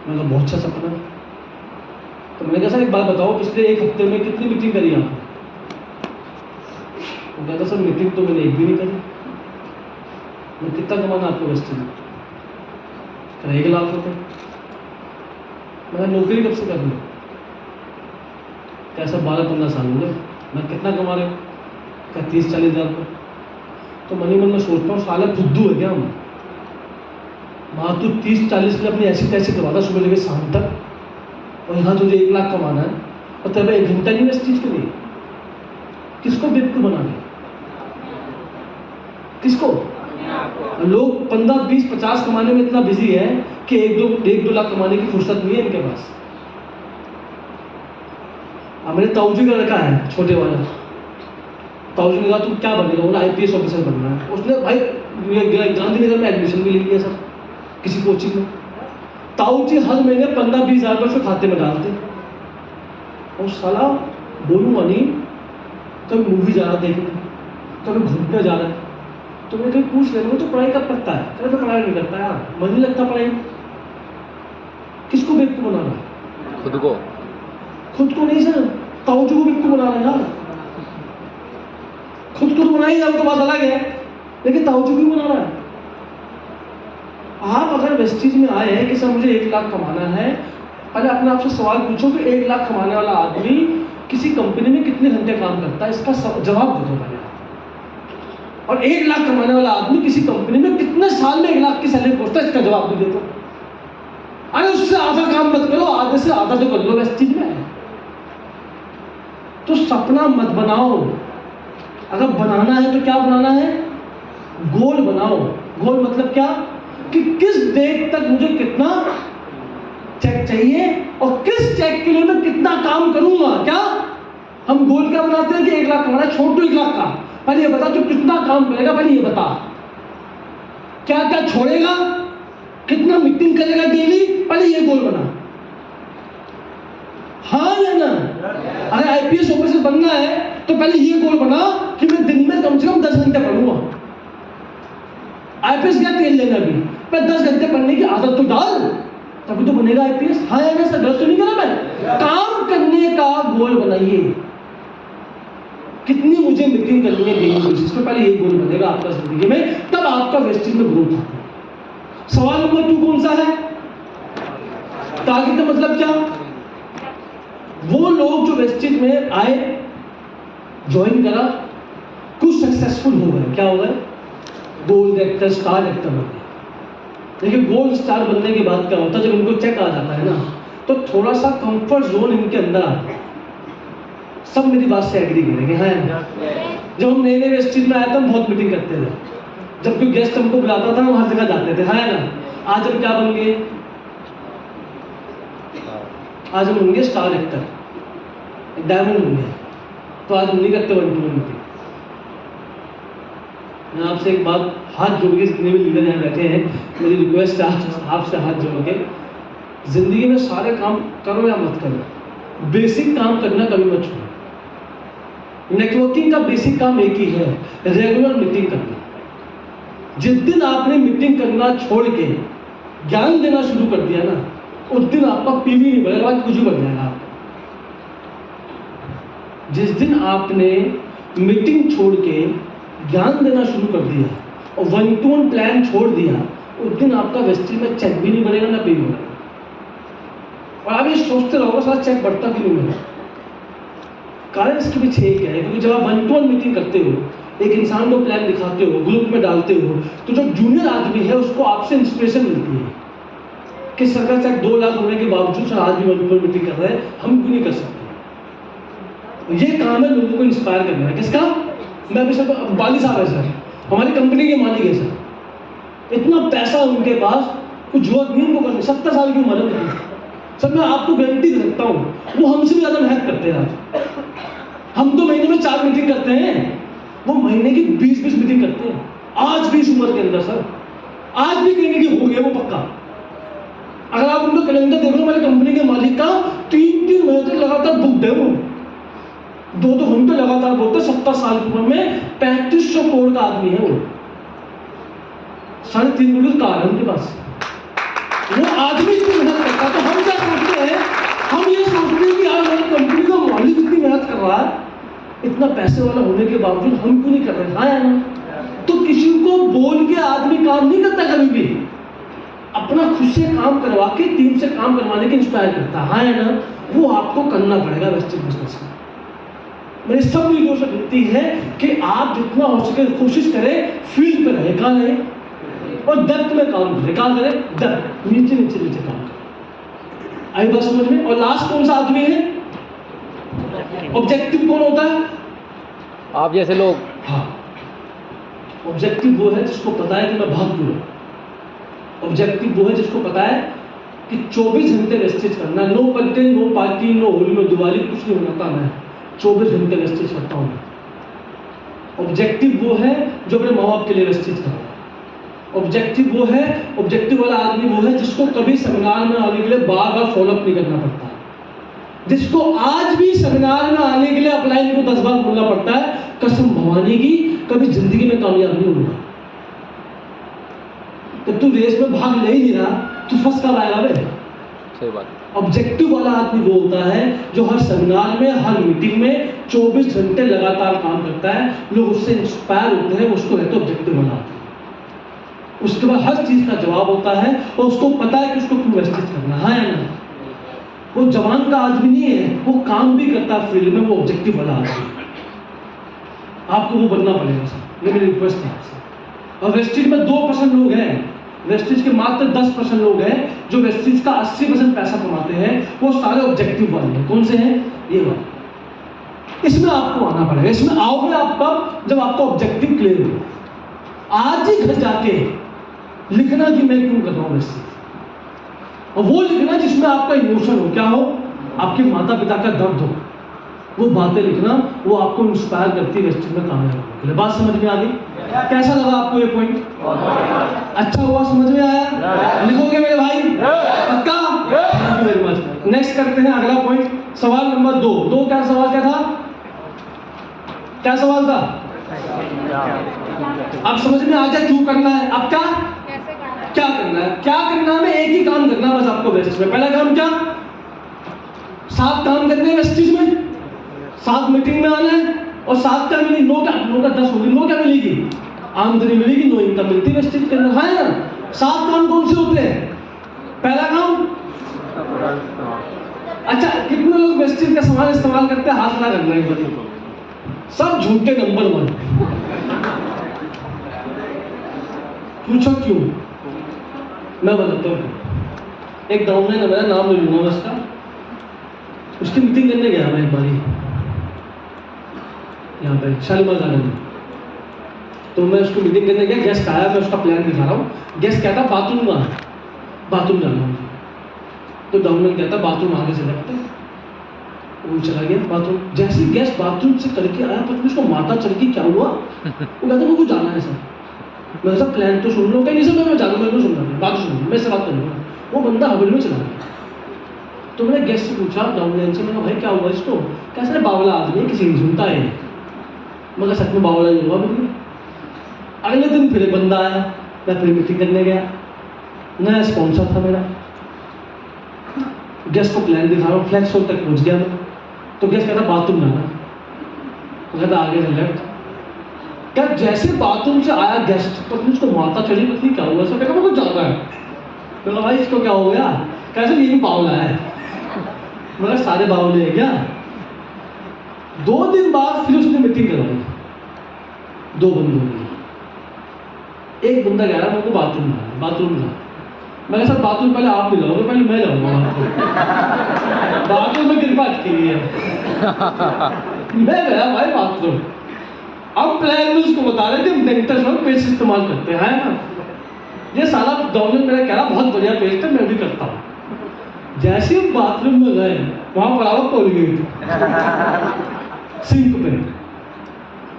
मैं कहा बहुत अच्छा सपना है। तो मैंने कहा सर एक बात बताओ, पिछले 1 हफ्ते में कितनी मीटिंग करी आपने? वो कहता सर मीटिंग तो मैंने एक भी नहीं करी। मैं कितना कमाना आपको वेस्टिज में? 1 लाख रुपए। मैं नौकरी कब से कर रही हूँ? कैसा 12-15 साल हो गए। मैं कितना कमा रहे हूँ? क्या 30-40 हज़ार रुपये? तो मनी मन में सोचता हूँ साला फुद्दू है क्या हम? वहाँ तो 30-40 के लिए अपनी ऐसी तैसी करवाता सुबह लेकर शाम तक, और यहाँ तुझे 1 लाख कमाना है और तेरे 1 घंटा नहीं इस चीज के लिए। किसको बेवकूफ बना दे? किसको? लोग 15, 20, 50 कमाने में इतना बिजी है कि 1-2 लाख कमाने की फुर्सत नहीं है इनके पास। मेरे ताऊजी का लड़का है छोटे वाला। ताऊजी ने कहा तुम क्या बनेगा? बोला IPS ऑफिसर बनना है। उसने भाई गांधीनगर में एडमिशन भी ले लिया सर किसी कोचिंग में। ताऊजी हर महीने 15-20 हज़ार रुपये उसके खाते में डालते, और साला बोलूँगा नहीं, कभी मूवी जा रहा देखने, कभी घूमने जा रहा है, तो मैं कहीं पूछ लेना तो पढ़ाई कब करता है? कहते तो पढ़ाई नहीं करता यार, मन नहीं लगता पढ़ाई। किसको बेवकूफ बना रहा है? खुद को। खुद को नहीं सर, ताऊजी को बेवकूफ बना रहा है यार। खुद को तो बना ही जाओ तो बात अलग है, लेकिन ताऊजी क्यों बना रहा है? आप अगर वेस्टिज में आए हैं कि सर मुझे 1 लाख कमाना है, पहले अपने आप से सवाल पूछो कि 1 लाख कमाने वाला आदमी किसी कंपनी में कितने घंटे काम करता है? इसका जवाब दे दो पहले। और 1 लाख कमाने वाला आदमी किसी कंपनी में कितने साल में 1 लाख की सैलरी पहुंचता है? इसका जवाब भी दे दो। अरे उससे आधा काम मत करो, आधे से आधा तो कर लो वेस्टिज में। तो सपना मत बनाओ, अगर बनाना है तो क्या बनाना है? गोल बनाओ। गोल मतलब क्या? कि किस डेट तक मुझे कितना चेक चाहिए और किस चेक के लिए मैं कितना काम करूंगा। क्या हम गोल क्या बनाते हैं कि 1 लाख कमाना है, छोड़ दो 1 लाख का, पहले ये बता तू कितना काम करेगा, पहले ये बता क्या क्या छोड़ेगा, कितना मीटिंग करेगा डेली, पहले ये गोल बना। हाँ या ना? अगर IPS ऑफिसर बनना है तो पहले ये गोल बना कि मैं दिन में कम से कम 10 घंटे पढ़ूंगा। IPS क्या तेल लेना भी, मैं 10 घंटे पढ़ने की आदत तो डाल, तभी तो बनेगा IPS। हाँ या ना सर? गलत तो नहीं करा मैं? काम करने का गोल बनाइए, कितनी मुझे मीटिंग करनी है डेली बेसिस पे, पहले ये गोल बनेगा आपका जिंदगी में, तब आपका वेस्टिज में ग्रोथ होगा। सवाल नंबर 2 कौन सा है? टारगेट का मतलब क्या? वो लोग जो वेस्टिज में आए, ज्वाइन करा, कुछ सक्सेसफुल हो गए। क्या हो गए? गोल्ड एक्टर, स्टार एक्टर बन गए। देखिए गोल्ड स्टार बनने के बाद क्या होता है, जब इनको चेक आ जाता है ना, तो थोड़ा सा कंफर्ट जोन इनके अंदर आता है। सब मेरी बात से एग्री करेंगे। हाँ, जब हम नए वेस्टिज में आए थे हम बहुत मीटिंग करते थे, जब कोई गेस्ट हमको बुलाता था हम हर जगह जाते थे। हाँ ना? आज हम क्या बन गए? आज हम बन गए स्टार एक्टर, डायमंड बन गए। तो आज हम नहीं करते 1-to-1 मीटिंग। मैं आपसे एक बात हाथ जोड़ के, जितने भी लीडर यहाँ बैठे हैं, मेरी रिक्वेस्ट है आपसे हाथ जोड़ के, जिंदगी में सारे काम करो या मत करो, बेसिक काम करना कभी मत छोड़ो। नेटवर्किंग का बेसिक काम एक ही है, रेगुलर मीटिंग करना। जिस दिन आपने मीटिंग करना छोड़ के ज्ञान देना शुरू कर दिया ना, उस दिन आपका PV नहीं बढ़ेगा, कुछ भी बढ़ जाएगा आपका। जिस दिन आपने मीटिंग छोड़ के ज्ञान देना शुरू कर दिया और 1-to-1 प्लान छोड़ दिया, उस दिन आपका वेस्टिज में चेक भी नहीं बढ़ेगा ना PV बढ़ेगा। और आप ये सोचते रहोगे सारा चेक बढ़ता क्यों नहीं है? कारण इसके पीछे एक है, क्योंकि जब आप 1-to-1 मीटिंग करते हो, एक इंसान को प्लान दिखाते हो, ग्रुप में डालते हो, तो जो जूनियर आदमी है उसको आपसे इंस्पिरेशन मिलती है कि सरकार चेक 2 लाख होने के बावजूद सर आज भी 1-to-1 मीटिंग कर रहे हैं, हम क्यों नहीं कर सकते। ये काम है लोगों को इंस्पायर करना है। किसका? मैं अभी सर 42 साल है सर, हमारी कंपनी के मालिक है सर, इतना पैसा उनके पास, कुछ जरूरत नहीं उनको करनी, 70 साल की उम्र है उनकी। सर मैं आपको गारंटी दे सकता हूँ वो हमसे भी ज़्यादा मेहनत करते हैं। आज हम तो महीने में 4 मीटिंग करते हैं, वो महीने की 20-20 मीटिंग करते हैं। आज भी इस उम्र के अंदर सर, आज भी कहेंगे कि हो गया वो पक्का। अगर आप उनका कैलेंडर देख लो हमारी कंपनी के मालिक का, 3-3 महीने तक लगातार बुकड है वो, 2-2 घंटे लगातार बोलते। 70 साल की उम्र में 3500 करोड़ का आदमी है वो, 3.5 करोड़ कार है उनके पास। वो आदमी इतनी मेहनत करता है, तो हम क्या सोचते हैं, हम ये सोचते हैं कि यार हमारी कंपनी का मालिक इतनी मेहनत कर रहा है, इतना पैसे वाला होने के बावजूद हम क्यों नहीं कर रहे? हाँ या ना? तो किसी को बोल के आदमी काम नहीं करता कभी भी, अपना खुद से काम करवा के टीम से काम करवाने के इंस्पायर करता है। हाँ या ना? वो आपको करना पड़ेगा वेस्टेज बिजनेस में। मेरे सब वीडियो से विनती है कि आप जितना हो सके कोशिश करें फील्ड पे रहे, कहाँ रहे और डेप्थ में काम करें। कहाँ करें? डेप्थ, नीचे नीचे नीचे काम करें। आई बात समझ में? और लास्ट कौन सा आदमी है? ऑब्जेक्टिव कौन होता है? आप जैसे लोग। हाँ, ऑब्जेक्टिव वो है जिसको पता है कि मैं भाग क्यों रहा हूं। ऑब्जेक्टिव वो है जिसको पता है कि 24 घंटे वेस्टेज करना, no birthday, no party, no Holi, no Diwali, कुछ नहीं होना था, मैं 24 घंटे वेस्टेज करता हूँ। ऑब्जेक्टिव वो है जो अपने माँ बाप के लिए वेस्टेज कर रहा है। ऑब्जेक्टिव वो है, ऑब्जेक्टिव वाला आदमी वो है जिसको कभी सेमिनार में आने के लिए बार बार फॉलोअप नहीं करना पड़ता, जिसको आज भी सेमिनार में आने के लिए अपलाइन को 10 बार बोलना पड़ता है, कसम भवानी की कभी जिंदगी में कामयाब नहीं होगा। तो तू रेस में भाग ले ही नहीं रहा, तू फंस कब आएगा बे? सही बात। ऑब्जेक्टिव वाला आदमी वो होता है जो हर सेमिनार में, हर मीटिंग में 24 घंटे लगातार काम करता है, लोग उससे इंस्पायर होते हैं, उसको रहते ऑब्जेक्टिव वाला आदमी। उसके बाद हर चीज का जवाब होता है और उसको पता है कि उसको क्यों वेस्टेज करना है ना। वो जवान का आदमी नहीं है, वो काम भी करता है फील्ड में, वो ऑब्जेक्टिव वाला आदमी। आपको वो बनना पड़ेगा सर, ये मेरी रिक्वेस्ट है आपसे। और वेस्टेज में 2% लोग हैं, वेस्टेज के मात्र 10% लोग हैं जो वेस्टेज का 80% पैसा कमाते हैं, वो सारे ऑब्जेक्टिव वाले हैं। कौन से हैं? ये वाले। इसमें आपको आना पड़ेगा। इसमें आओगे आप तब जब आपका ऑब्जेक्टिव क्लियर हो। आज ही घर जाके लिखना कि मैं क्यों कर रहा हूँ वेस्टेज, और वो लिखना जिसमें आपका इमोशन हो। क्या हो? आपके माता पिता का दर्द हो, वो बातें लिखना, वो आपको इंस्पायर करती है वेस्टेज में कामयाब होने के लिए। बात समझ में आ गई? कैसा लगा आपको ये पॉइंट? अच्छा हुआ, समझ में आया? लिखोगे मेरे भाई? पक्का? Thank you very much. Next करते हैं अगला पॉइंट, सवाल नंबर 2। क्या सवाल क्या था? क्या सवाल था? आप समझ में आ गया क्यों करना है? अब क्या कैसे करना है? क्या करना है? क्या करना है? एक ही काम करना है बस आपको वेस्टेज में। पहला काम क्या? 7 काम करने हैं वेस्टेज में, 7 मीटिंग में आना है और 7 क्या मिलेगी? नो क्या? नो का 10 होगी। नो क्या मिलेगी? आमदनी मिलेगी, नो इनकम मिलती है वेस्टेज के अंदर। हाँ ना? 7 काम कौन से होते हैं? पहला काम, अच्छा कितने लोग वेस्टेज का सामान इस्तेमाल करते हैं? हाथ ना रखना है बड़ी, सब झूठे। नंबर 1 पूछो क्यों? मैं बताता हूँ। एक डाउनलाइन है, मेरा नाम नहीं लूंगा उसका, उसकी मीटिंग करने गया मैं एक बारी यहाँ पे शालीमार गार्डन में। तो मैं उसको मीटिंग करने गया, गेस्ट आया, मैं उसका प्लान दिखा रहा हूँ। गेस्ट कहता बाथरूम का, बाथरूम जाना हूँ। तो डाउनलाइन कहता बाथरूम आगे से लगते, वो चला गया बाथरूम। जैसे गेस्ट बाथरूम से करके आया, पता नहीं उसको माता चढ़ गई, क्या हुआ? वो कहता मुझे जाना है सर। मैं सर प्लान तो सुन लो। क्या नहीं सर मैं जाना, मेरे को सुनना है, बात सुनो, मैं से बात करूँगा। वो बंदा हवेली में चला गया। तो मैंने गेस्ट से पूछा डाउनलाइन से, मैंने भाई क्या हुआ इसको? कैसे बावला आदमी, किसी नहीं सुनता है। मगर सच में बावला नहीं हुआ बिल्कुल। अगले दिन फिर एक बंदा आया, मैं फिर मीटिंग करने गया, नया स्पॉन्सर था मेरा। गेस्ट को प्लान दिखा रहा हूँ, फ्लैक्स होल तक पहुँच गया मैं। तो गेस्ट कहता बाथरूम जाना, कहता आगे से लेफ्ट। क्या जैसे बाथरूम से आया गेस्ट, तो उसको माता चढ़ी, पत्नी क्या हुआ? सब कहता मुझे जाना है। मैं भाई इसको क्या हो गया? कैसे ये भी बावला है? मगर सारे बावले हैं क्या? 2 दिन बाद फिर उसने मीटिंग करवाई, 2 बंदों की। एक बंदा कह रहा मेरे को बाथरूम जाना, बाथरूम जाना। मैंने सर बाथरूम पहले आप नहीं जाओगे, पहले मैं जाऊंगा। बाथरूम में कृपा अटकी हुई है। मैं गया भाई बाथरूम, अब प्लान में उसको बता रहे थे मेंटल में पेज इस्तेमाल करते हैं ना, ये साला डॉमिन मेरा कह रहा बहुत बढ़िया पेज था, मैं भी करता हूँ। जैसे ही बाथरूम में गए वहां पड़ा हुआ कोलगेट सिंक पे,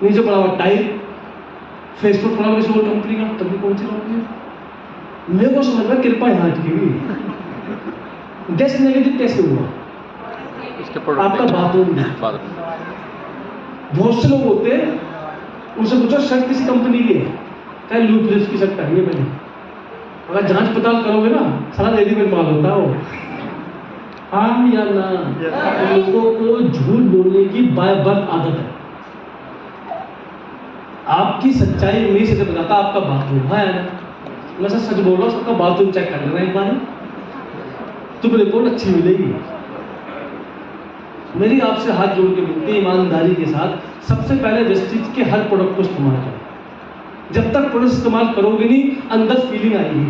नीचे पड़ा हुआ टाइल, फेसबुक पड़ा हुआ किसी और कंपनी का, तभी कौन सी कंपनी है, मेरे को समझ में कृपा यहाँ की हुई। टेस्ट नेगेटिव कैसे हुआ? इसके आपका बाथरूम बाथरूम बहुत से लोग होते हैं, उनसे पूछो शर्ट किसी कंपनी की है, क्या लूपलेस की शर्ट पहनी है मैंने, अगर जांच पड़ताल करोगे ना सारा रेडीमेड माल होता है वो। हाँ या ना? लोगों को झूठ बोलने की बाय बर्थ आदत है। आपकी सच्चाई नहीं से बताता आपका बाथरूम है ना, मैं सच बोल रहा हूँ, सबका बाथरूम चेक कर लेना एक बार, तुम रिपोर्ट अच्छी मिलेगी। मेरी आपसे हाथ जोड़ के विनती है, ईमानदारी के साथ सबसे पहले वेस्टीज के हर प्रोडक्ट को इस्तेमाल करो। जब तक प्रोडक्ट इस्तेमाल करोगे नहीं, अंदर फीलिंग आएगी।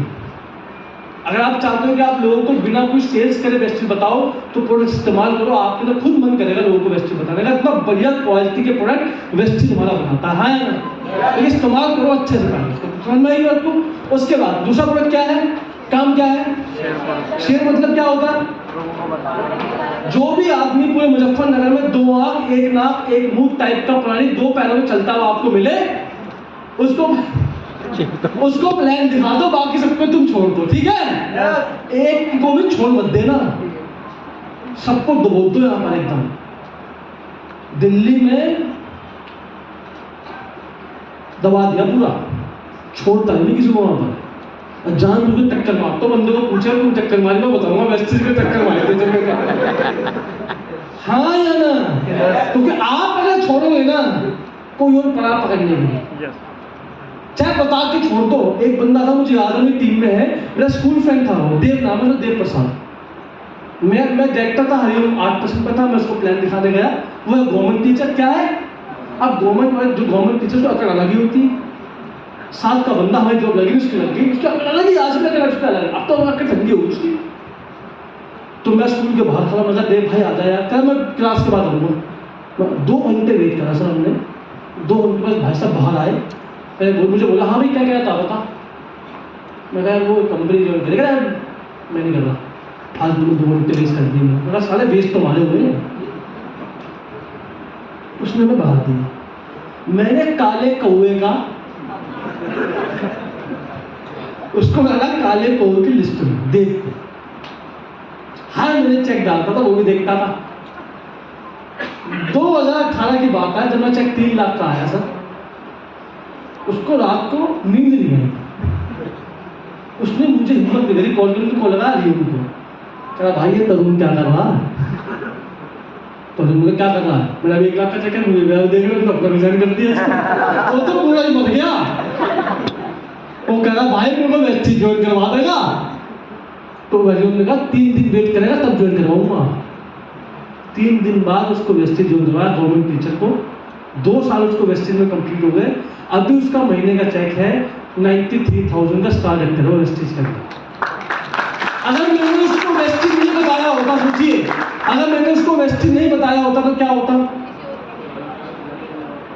अगर आप चाहते हो कि आप लोगों को बिना कोई सेल्स करे वेस्टीज बताओ, तो प्रोडक्ट इस्तेमाल करो, आपके अंदर खुद मन करेगा लोगों को वेस्टीज बताने का। इतना बढ़िया क्वालिटी के प्रोडक्ट वेस्टीज हमारा बनाता है ना, तो इस्तेमाल करो अच्छे से पहले, समझ में आएगी आपको। उसके बाद दूसरा प्रोडक्ट क्या है, काम क्या है? शेयर मतलब क्या होता है? जो भी आदमी पूरे मुजफ्फरनगर में 2 आंख 1 नाक 1 मुंह टाइप का प्राणी 2 पैरों में चलता हुआ आपको मिले, उसको प्लान दिखा दो, बाकी सबको तुम छोड़ दो, ठीक है? एक को भी छोड़ मत देना, सबको डुबो दो यहाँ पर एकदम। दिल्ली में दबा दिया पूरा, छोड़ता नहीं किसी को वहां पर। जान बुझ के टक्कर मारता, बंदे को पूछे तुम टक्कर मारी, मैं बताऊंगा वेस्टीज के टक्कर मारे थे जब। हाँ या ना? क्योंकि आप अगर छोड़ोगे ना, कोई और पड़ा पकड़ने नहीं, चाहे बता के छोड़ दो। एक बंदा था, मुझे याद है, मेरी टीम में है, मेरा स्कूल फ्रेंड था, वो देव नाम है, देव प्रसाद। मैं देखता था हरिओम 8% पे था, मैं उसको प्लान दिखाने गया। वो गवर्नमेंट टीचर क्या है, अब गवर्नमेंट जो गवर्नमेंट टीचर को अकड़ अलग ही होती है। 7 का बंदा हमें जॉब लगी, उसकी लग गई, उसकी अकड़ अलग ही, आज तक उसका अलग, अब तो अकड़ ठंडी होगी उसकी। तो मैं स्कूल के बाहर खड़ा, मजा देव भाई आ जाए यार, क्या मैं क्लास के बाद आऊँगा। 2 घंटे वेट करा सर हमने, 2 घंटे बाद भाई साहब बाहर आए, वो मुझे बोला हाँ भाई क्या कहता था बता। मैं कहा वो कंपनी ज्वाइन करेगा, मैं नहीं कर रहा, फालतू में 2 घंटे वेस्ट कर दिए। मैं कहा साले वेस्ट तो मारे हुए हैं। उसने हमें बाहर दिया, मैंने काले कौवे का, उसको लगा काले कौवे की लिस्ट में देख, हाँ मैंने चेक डालता था, वो भी देखता था। 2018 की बात है, जब मैं चेक 3 लाख का आया सर, उसको रात को नींद नहीं आई, उसने मुझे हिम्मत नहीं करी, कॉल करके कॉल लगा रही उनको, कहा भाई ये तरुण क्या कर रहा है? तो मुझे क्या कर रहा है, मेरा 1 लाख का चेक है, मुझे देख लो, तो अपना रिजाइन कर दिया। वो तो पूरा ही मर गया। वो कह रहा भाई मेरे को वेस्टीज ज्वाइन करवा देगा, तो ने कहा 3 दिन वेट करेगा तब ज्वाइन करवाऊंगा। 3 दिन बाद उसको वेस्टीज ज्वाइन करवाया, गवर्नमेंट टीचर को। 2 साल उसको वेस्टीज में कंप्लीट हो गए। अभी उसका महीने का चेक है 93,000 का, स्टार एक्टर है वेस्टीज का। अगर मैंने उसको वेस्टीज नहीं बताया होता, सोचिए अगर मैंने उसको वेस्टीज नहीं बताया होता तो क्या होता,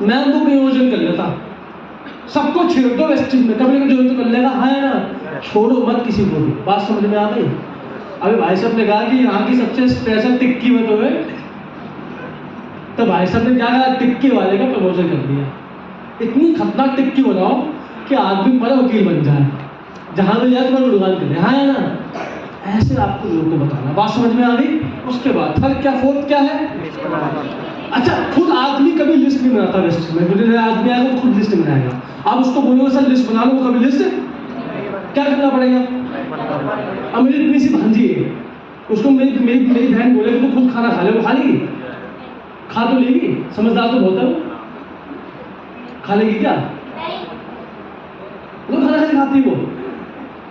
मैं उनको नियोजन कर लेता, सबको छेड़ दो वेस्टीज में, कभी कभी जो तो कर लेगा, है ना, छोड़ो मत किसी को भी। बात समझ में आ गई? अभी भाई साहब ने कहा कि यहाँ की सबसे स्पेशल टिक्की में तो है, तो भाई साहब ने क्या कहा, टिक्की वाले का प्रमोशन कर दिया। इतनी खतरनाक टिक्की बनाओ कि आदमी बड़ा वकील बन जाए, जहां भी जाए तुम्हारी दुकान करे, हाँ है ना। ऐसे आपको लोगों को बताना। बात समझ में आ गई? उसके बाद थर्ड क्या, फोर्थ क्या है? अच्छा, खुद आदमी कभी लिस्ट नहीं बनाता वेस्ट में, बोले आदमी आएगा तो खुद लिस्ट नहीं बनाएगा। आप उसको बोलोगे सर लिस्ट बना लो, वो कभी लिस्ट क्या करना पड़ेगा? अब मेरी इतनी सी भांजी है, उसको मेरी बहन बोले तो खुद खाना खा ले, वो खा लेगी? खा तो लेगी, समझदार तो बहुत है वो, खा लेगी क्या? वो खाना कैसे खाती है? वो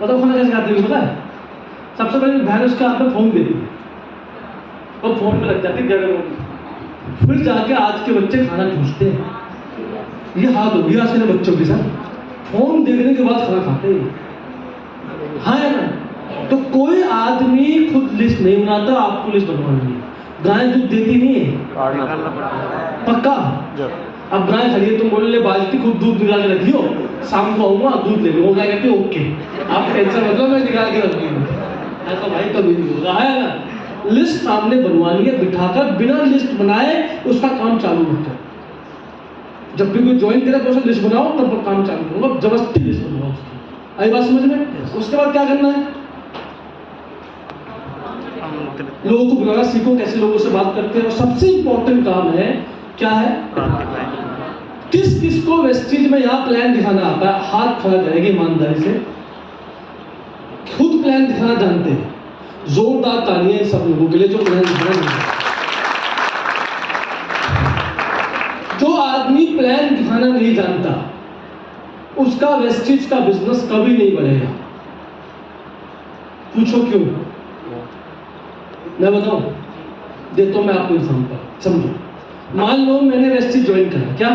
बताओ खाना कैसे खाती है? पता है, सबसे पहले बहन उसके हाथ में फोन देती है और फोन में लग जाती है, फिर जाके आज के बच्चे खाना पूछते हैं। ये हाथ हो गया आज के बच्चों के साथ, फोन देखने के बाद खाना खाते हैं, हाँ है ना। तो कोई आदमी खुद लिस्ट नहीं बनाता, आपको लिस्ट बनवानी है। गाय दूध देती नहीं है, पक्का? अब गाय खड़ी है, तुम बोलो ले बाल्टी खूब दूध निकाल के रखियो, शाम को आऊंगा दूध ले लूंगा, क्या कहते ओके, आप टेंशन मतलब मैं निकाल के रख दूंगा। ऐसा भाई कभी नहीं होगा, है ना? लिस्ट सामने बनवानी है, बिठाकर बिना लिस्ट बनाए उसका काम चालू होता है। जब भी कोई ज्वाइन करे तो उसे लिस्ट बनाओ, तब काम चालू होगा, जबरदस्ती लिस्ट बनाओ उसकी। आई बात समझ में? उसके बाद क्या करना है? लोगों को बुलाना सीखो, कैसे लोगों से बात करते हैं। और सबसे इंपॉर्टेंट काम है, क्या है? किस किस को वेस्टिज में यहाँ प्लान दिखाना आता है? हाथ खड़ा करेंगे ईमानदारी से, खुद प्लान दिखाना जानते हैं। जोरदार तालियां सब लोगों के लिए जो प्लान दिखाना जानते हैं। जो आदमी प्लान दिखाना नहीं जानता, उसका वेस्टिज का बिजनेस कभी नहीं बढ़ेगा। पूछो क्यों? मैं बताऊं, देता हूं मैं आपको एग्जांपल, समझो। मान लो मैंने वेस्टिज ज्वाइन करा, क्या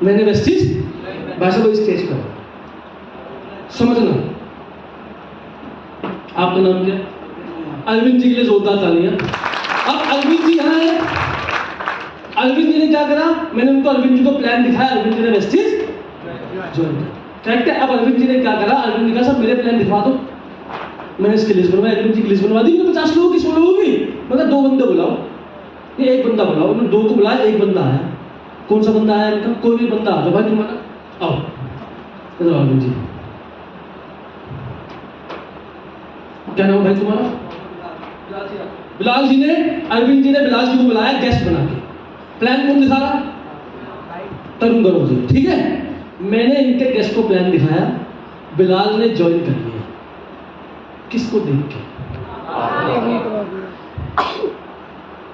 मैंने वेस्टिज भाषा को स्टेज पर, समझना। आपका नाम क्या? अरविंद जी के लिए जोरदार तालियां। अब अरविंद जी यहाँ है, अरविंद जी ने क्या करा? मैंने उनको अरविंद जी को प्लान दिखाया, अरविंद जी ने वेस्टिज ज्वाइन करा, करेक्ट है? अब अरविंद जी ने क्या करा? अरविंद जी कहा सब मेरे प्लान दिखवा दो। मैंने इसकी लिस्ट बनवाई, अरविंद जी की लिस्ट बनवा दी। 50 लोगों की, 100 लोगों की, मतलब 2 बंदे बुलाओ, ये 1 बंदा बुलाओ। उन्होंने 2 को बुलाया, 1 बंदा आया। कौन सा बंदा आया इनका? कोई भी बंदा आ जाओ भाई, तुम्हारा आओ। अरविंद जी, क्या नाम भाई तुम्हारा? बिलाल जी ने, अरविंद जी ने बिलाल जी को बुलाया गेस्ट बना के। प्लान कौन दिखा रहा? तरुण गौरव जी, ठीक है? मैंने इनके गेस्ट को प्लान दिखाया, बिलाल ने ज्वाइन कर लिया। किसको देख के?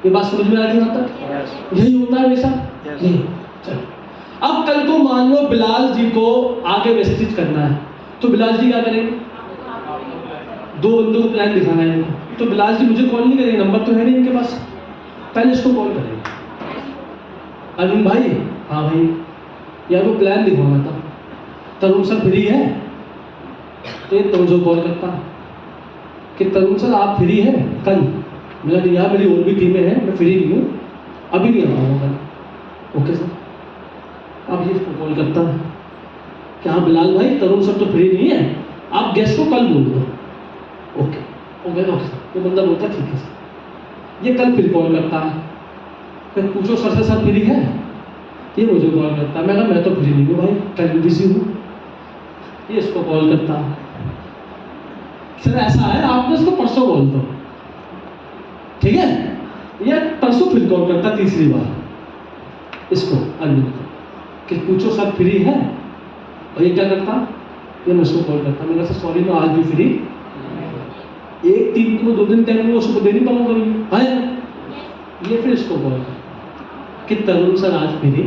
ये बात समझ में आ गई? यहाँ तक यही होता है हमेशा। यही चलो, अब कल को मान लो बिलाल जी को आगे वेस्टिज करना है, तो बिलाल जी क्या करेंगे? 2 बंदों को प्लान दिखाना है इनको, तो बिलाल जी मुझे कॉल नहीं करेंगे, नंबर तो है नहीं इनके पास, पहले इसको कॉल करेंगे। अरविंद भाई, हाँ भाई, यार वो प्लान दिखाना था, तरुण सर फ्री है? तो ये तरुण कॉल करता है कि तरुण सर आप फ्री हैं कल? मेरा नहीं यार, मेरी और भी टीमें हैं, मैं फ्री नहीं हूँ, अभी नहीं आ पाऊंगा कल। Okay sir. अब ये इसको कॉल करता है कि हाँ बिलाल भाई, तरुण सर तो फ्री नहीं है, आप गेस्ट को कल बोल दो। Okay okay sir. ये बंदा बोलता ठीक है सर। ये कल फिर कॉल करता है, फिर पूछो सर से सर फ्री है? ये मुझे कॉल करता है, मैं कहा मैं तो फ्री नहीं हूँ भाई, कल बिजी हूँ। ये इसको कॉल करता है, सर ऐसा है आपने इसको परसों बोल दो, ठीक है? ये परसों फिर कॉल करता तीसरी बार इसको अरविंद को कि पूछो सर फ्री है? और ये क्या करता? ये मुझको कॉल करता, मैंने कहा सॉरी मैं आज भी फ्री, एक टीम को 2 दिन टाइम में उसको दे नहीं पाऊंगा कभी, है? ये फिर इसको कॉल करता कि तरुण सर आज फ्री।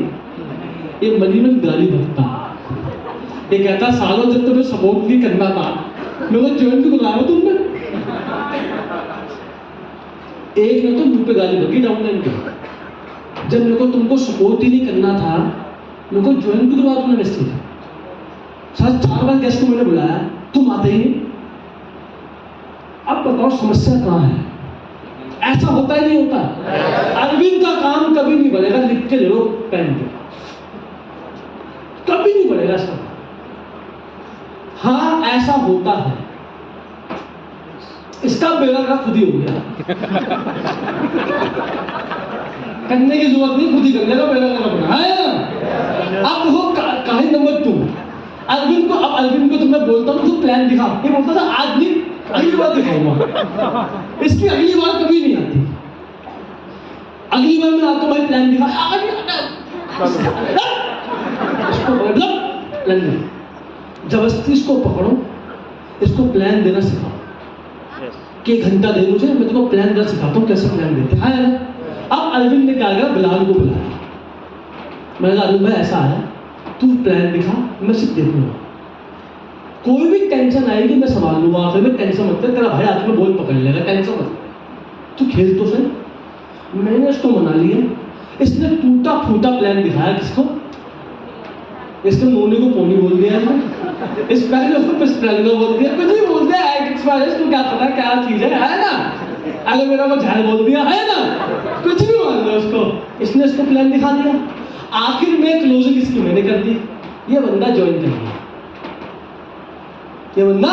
ये मनी में गाली बकता, ये कहता सालों जब तुम्हें सपोर्ट नहीं करना था, मेरे को ज्वाइन क्यों बुलाया तुमने? एक ने तो मुंह पे गाली बकी डाउनलाइन के, जब मेरे को तुमको सपोर्ट ही नहीं करना था, मेरे को ज्वाइन क्यों करवाया तुमने वेस्टिज? सर 4 बार गेस्ट को मैंने बुलाया, तुम आते ही नहीं। अब बताओ समस्या कहाँ है? ऐसा होता ही नहीं होता। अरविंद का काम कभी नहीं बढ़ेगा, लिख के ले लो पेन पे, कभी नहीं बढ़ेगा सर। हाँ ऐसा होता है, इसका बेड़ा का खुद ही हो गया। करने की जरूरत नहीं, खुद ही कर लेगा, बेड़ा का बना है ना। अब देखो कहानी नंबर 2, अरविंद को, अब अरविंद को तो मैं बोलता हूँ तू प्लान दिखा, ये बोलता था आज नहीं अगली बार दिखाऊंगा। इसकी अगली बार कभी नहीं आती, अगली बार मैं आता हूँ भाई प्लान दिखा, इसको मतलब प्लान दिखा, जबरदस्ती इसको पकड़ो, इसको प्लान देना सिखाओ कि 1 घंटा दे मुझे, मैं तुमको प्लान देना सिखाता हूँ कैसे प्लान देते हैं, है ना? अब अरविंद ने क्या किया? बिलाल को बुलाया, मैंने कहा अरविंद भाई ऐसा है, तू प्लान दिखा, मैं सिर्फ देखूंगा, कोई भी टेंशन आएगी मैं संभाल लूंगा, आखिर में टेंशन मत कर, तेरा भाई आखिर में बॉल पकड़ लेगा, टेंशन मत कर, तू खेल तो सही। मैंने इसको मना लिया, इसने टूटा फूटा प्लान दिखाया किसको? इसके मोनी को पोनी बोल दिया, इस पहले को पिस्टल बोल दिया, कुछ भी बोल दिया, इसको क्या पता क्या चीज है ना? अगर मेरा को झाल बोल दिया, है ना? कुछ भी बोल मान लो उसको, इसने इसको प्लान दिखा दिया, आखिर में क्लोजिंग इसकी मैंने कर दी, ये बंदा ज्वाइन कर लिया, ये बंदा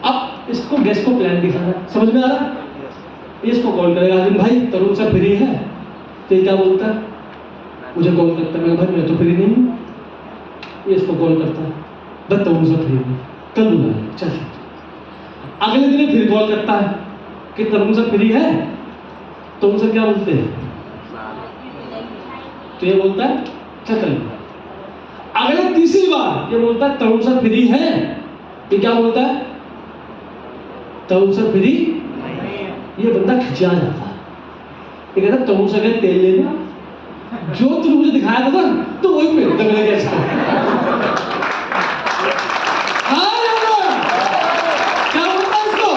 अब इसको गेस्ट को प्लान दिखाना है, समझ में आ रहा है? इसको कॉल करेगा अरविंद भाई तरुण सर फ्री है, तो ये क्या बोलता है, मुझे कॉल करता है, मैं भाई मैं तो फ्री नहीं हूँ, ये इसको कॉल करता है, बस तरुण सर फ्री है, कल बुलाएंगे, चल। अगले दिन फिर कॉल करता है कि तरुण सर फ्री है, तरुण सर क्या बोलते हैं, तो ये बोलता है चल कल। अगले तीसरी बार ये बोलता है तरुण सर फ्री है, ये क्या बोलता है, तरुण सर फ्री, ये बंदा खिंचा जाता है, ये कहता है तरुण सर का तेल लेना, जो तूने मुझे दिखाया था ना तो वही पहनता मेरे गेस्ट को। क्या बोलता है इसको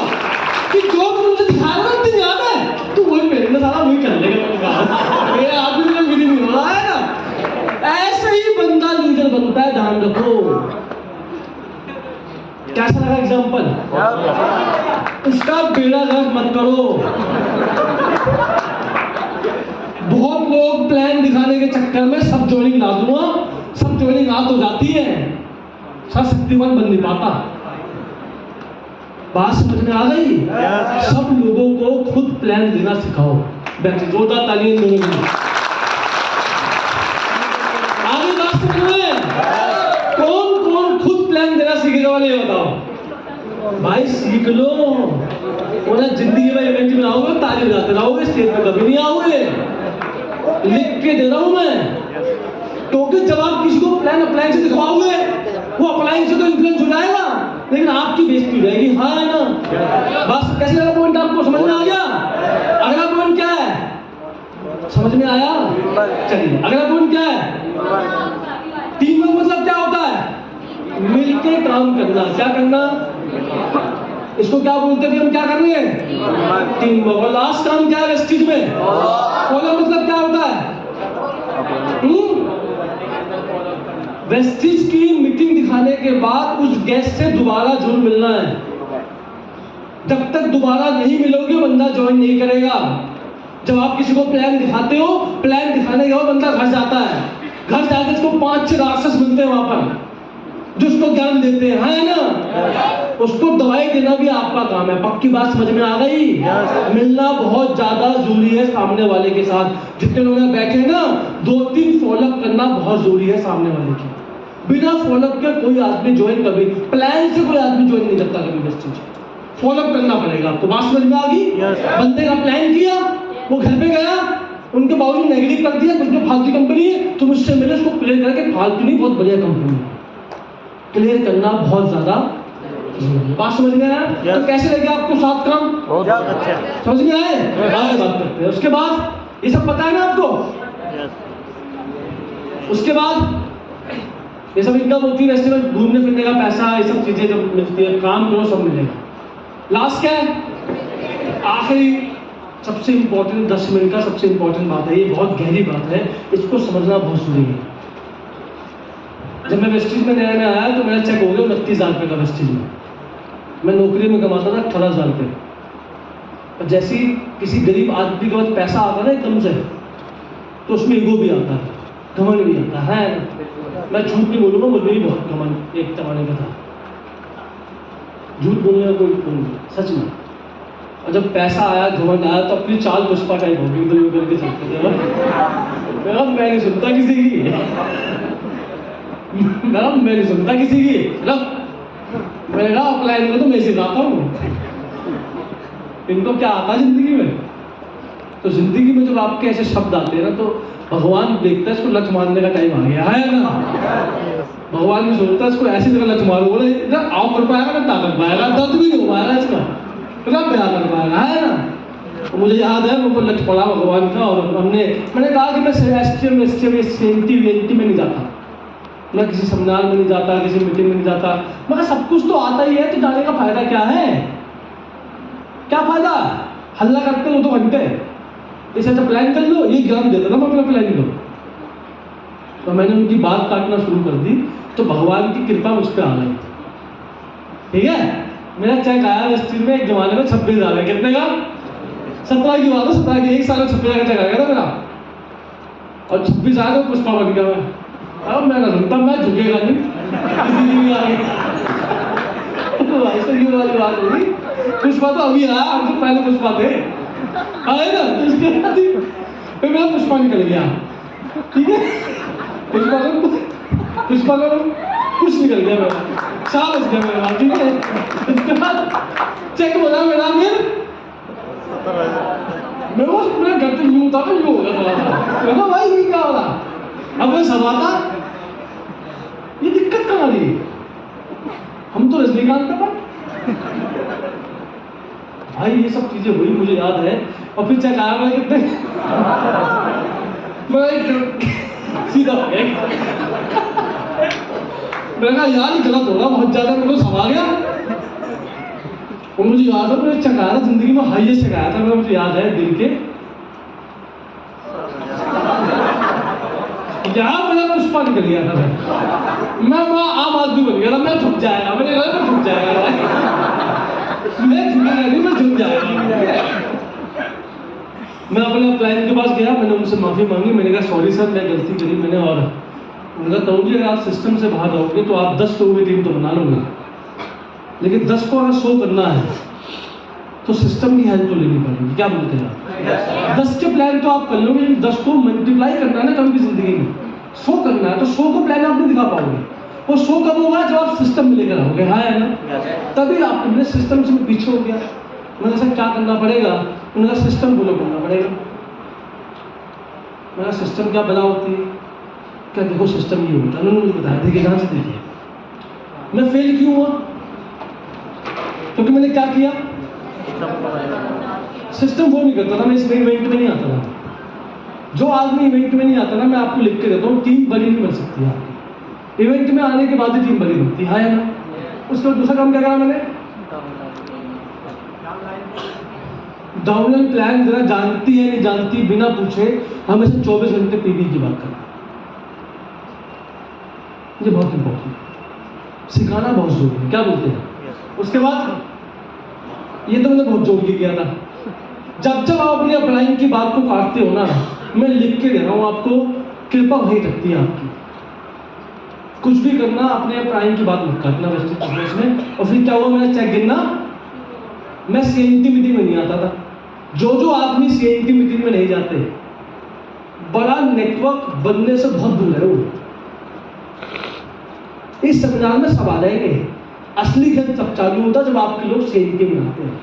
कि जो तूने मुझे दिखाया था तुझे याद है, तू वही पहनना, सारा वही कर लेगा, मैंने कहा ये आदमी में विधि नहीं हो रहा है ना। ऐसे ही बंदा लीडर बनता है, ध्यान रखो। कैसा लगा एग्जाम्पल? इसका बेड़ा गर्क मत करो। बहुत लोग प्लान दिखाने के चक्कर में सब ज्वाइनिंग ला दूंगा, सब ज्वाइनिंग रात हो जाती है, सब शक्तिमान बन नहीं पाता। बात समझ में आ गई? सब लोगों को खुद प्लान देना सिखाओ। बैठे जोरदार तालियां दोनों के लिए। आगे बात समझ में? कौन कौन खुद प्लान देना सीखेगा वाले ये बताओ भाई, सीख लो। वरना जिंदगी में इवेंट में आओगे ताली बजाते रहोगे, स्टेज पे कभी नहीं आओगे। लिख के दे रहा हूं मैं, क्योंकि जब आप किसी को प्लान अप्लाई से दिखवाओगे, वो अप्लाई से तो इन्फ्लुएंस हो जाएगा, लेकिन आपकी बेइज्जती हो जाएगी। हाँ है ना? बस कैसे लगा पॉइंट आपको, समझ में आ गया? अगला पॉइंट क्या है, समझ में आया? चलिए अगला पॉइंट क्या है, टीम वर्क मतलब क्या होता है, मिलके काम करना। क्या करना, इसको क्या बोलते थे हम, क्या कर रहे हैं, टीम वर्क। और लास्ट काम क्या है इस चीज में, फॉलो मतलब क्या होता है, वेस्टिज की मीटिंग दिखाने के बाद उस गेस्ट से दोबारा जरूर मिलना है। जब तक दोबारा नहीं मिलोगे बंदा ज्वाइन नहीं करेगा। जब आप किसी को प्लान दिखाते हो, प्लान दिखाने के बाद बंदा घर जाता है, घर जाकर उसको 5-6 राक्षस मिलते हैं वहां पर जो उसको ज्ञान देते हैं, है ना? उसको दवाई देना भी आपका काम है। पक्की बात समझ में आ गई? मिलना बहुत ज्यादा जरूरी है सामने वाले के साथ। जितने लोग यहाँ बैठे हैं ना, 2-3 फॉलोअप करना बहुत जरूरी है सामने वाले की। बिना फॉलोअप के कोई आदमी ज्वाइन, कभी प्लान से कोई आदमी ज्वाइन नहीं करता कभी। बेस्ट चीज फॉलोअप करना पड़ेगा आपको। बात समझ में आ गई? बंदे का प्लान किया, वो घर पे गया, उनके बावजूद नेगेटिव कर दिया, कुछ में फालतू कंपनी है, तुम उससे मिले, उसको क्लियर करके फालतू नहीं, बहुत बढ़िया कंपनी है, क्लियर करना बहुत ज्यादा। बात समझ में आया? तो कैसे लगे आपको 7 काम? समझ में आए? आगे बात करते हैं। उसके बाद ये सब पता है ना आपको? उसके बाद ये सब इनकम होती है, रेस्टोरेंट, घूमने फिरने का पैसा, ये सब चीजें जब मिलती है, काम करो सब मिलेगा। लास्ट क्या है, आखिरी सबसे इंपॉर्टेंट 10 मिनट का सबसे इंपॉर्टेंट बात है, ये बहुत गहरी बात है, इसको समझना बहुत जरूरी है। जब मैं वेस्टिज में नया आया तो मेरा चेक हो गया 29,000 रुपये का वेस्टिज में। मैं नौकरी में कमाता था 18,000 रुपये। और जैसे ही किसी गरीब आदमी के पास पैसा आता है ना एकदम से, तो उसमें ईगो भी आता है, घमंड भी आता है। मैं झूठ नहीं बोलूँगा, मुझे भी बहुत घमंड एक जमाने का था, झूठ बोलने का कोई नहीं, सच में। और जब पैसा आया, घमंड आया, तो अपनी चाल पुष्पा टाइप हो गई, इधर उधर के चलते थे। मैं नहीं सुनता किसी की, मैं नहीं सुनता किसी की, मेरा अप्लाई में तो मैं सिखाता हूँ। इनको क्या आता जिंदगी में? तो जिंदगी में जब आपके ऐसे शब्द आते हैं ना, तो भगवान देखता है इसको लत मारने का टाइम आ गया है ना। भगवान भी सोचता है इसको ऐसी जगह लत मारो, बोले इधर आओ कर पाएगा ना, ताकत पाएगा, दर्द भी नहीं हो पाएगा इसका, रब बया कर पाएगा, है ना। तो मुझे याद है वो लत पड़ा भगवान का, और मैंने कहा कि मैं सेंटी में नहीं जाता, मैं किसी सेमिनार में नहीं जाता, किसी मीटिंग में नहीं जाता, मगर सब कुछ तो आता ही है, तो जाने का फायदा क्या है? क्या फायदा? हल्ला करते हो 2 घंटे, इसे तो प्लान कर लो, ये ज्ञान देता था मैं, अपना प्लान लो। तो मैंने उनकी बात काटना शुरू कर दी, तो भगवान की कृपा मुझ पर आ गई। ठीक है, मेरा चेक आया वेस्टिज में एक जमाने में 26,000 है। कितने का? 17 की बात है, 17 की, 1 साल में 26 का चेक आ गया था मेरा, और 26 आया तो पुष्पा बन गया मैं। अब मैं सुनता मैं झुकेगा नहीं किसी की भी आगे। तो ऐसे ही वाली बात होगी। पुष्पा तो अभी आया, हम तो पहले पुष्पा थे, आए ना, तो उसके बाद ही फिर मेरा पुष्पा निकल गया, ठीक है। पुष्पा का कुछ निकल गया मेरा, साल बच गया मेरा, ठीक है। उसके बाद चेक बोला मेरा, मैं वो मेरे घर पे यूं था, यूं हो गया थोड़ा सा, भाई ये क्या हो रहा। अब मैं समाता, ये दिक्कत कहाँ आ रही है, हम तो रजनीकांत का भाई। ये सब चीजें हुई मुझे याद है। और फिर चेक आया, मैं कितने सीधा हो गया, मैंने कहा यार ये गलत होगा बहुत ज्यादा, मुझे समा गया। और मुझे याद है मैंने चेक आया था, जिंदगी में हाईएस्ट चेक आया था मेरा, मुझे याद है दिल के, यहाँ मेरा पुष्पा निकल गया था। मैं वहाँ आम आदमी बन गया था, मैं झुक जाएगा, मैंने कहा मैं झुक जाएगा, मैं झुकेगा नहीं, मैं झुक जाएगा। मैं अपने क्लाइंट के पास गया, मैंने उनसे माफी मांगी, मैंने कहा सॉरी सर मैं गलती करी मैंने। और उनका तरुण जी अगर आप सिस्टम से बाहर रहोगे तो आप 10 लोगों की टीम तो बना लोगे, लेकिन 10 को अगर 100 करना है तो सिस्टम की हेल्प तो लेनी पड़ेगी। क्या बोलते हैं आप? 10 के प्लान तो आप कर लोगे, लेकिन 10 को मल्टीप्लाई करना है ना कभी भी जिंदगी में, 100 करना है तो 100 को प्लान आप नहीं दिखा पाओगे। वो 100 कब होगा जब आप सिस्टम में लेकर आओगे, हाँ है ना, तभी आप मेरे सिस्टम से पीछे हो गया। मैंने कहा क्या करना पड़ेगा, उनका सिस्टम फॉलो करना पड़ेगा। मेरा सिस्टम क्या बना होती है, क्या देखो सिस्टम ये होता है, उन्होंने मुझे बताया, देखिए ध्यान से देखिए। मैं फेल क्यों हुआ, क्योंकि मैंने क्या किया, सिस्टम वो नहीं करता था, मैं इसमें इवेंट में नहीं आता था। जो आदमी इवेंट में नहीं आता ना, मैं आपको लिख के देता हूँ, टीम बड़ी नहीं बन सकती है आपकी। इवेंट में आने के बाद ही टीम बड़ी बनती है, ना। उसके बाद दूसरा काम क्या करा मैंने, डाउनलाइन प्लान जरा जानती है नहीं जानती बिना पूछे हमेशा 24 घंटे पीवी की बात करना, ये बहुत इंपॉर्टेंट, सिखाना बहुत जरूरी है। क्या बोलते हैं? उसके बाद ये तो मैंने बहुत जोर किया था, जब आप अपनी अपलाइन की बात को काटते हो ना, मैं लिख के दे रहा हूं आपको, कृपा वही रखती है आपकी। कुछ भी करना अपने अपलाइन की बात मत काटना बिजनेस में। और फिर क्या हुआ, मेरा चेक गिनना, मैं सीएनटी मीटिंग में नहीं आता था। जो आदमी सीएनटी मीटिंग में नहीं जाते, बड़ा नेटवर्क बनने से बहुत दूर है वो। इस सेमिनार में सब आ जाएंगे, असली खेल तब चालू होता जब आपके लोग सीएनटी में आते हैं।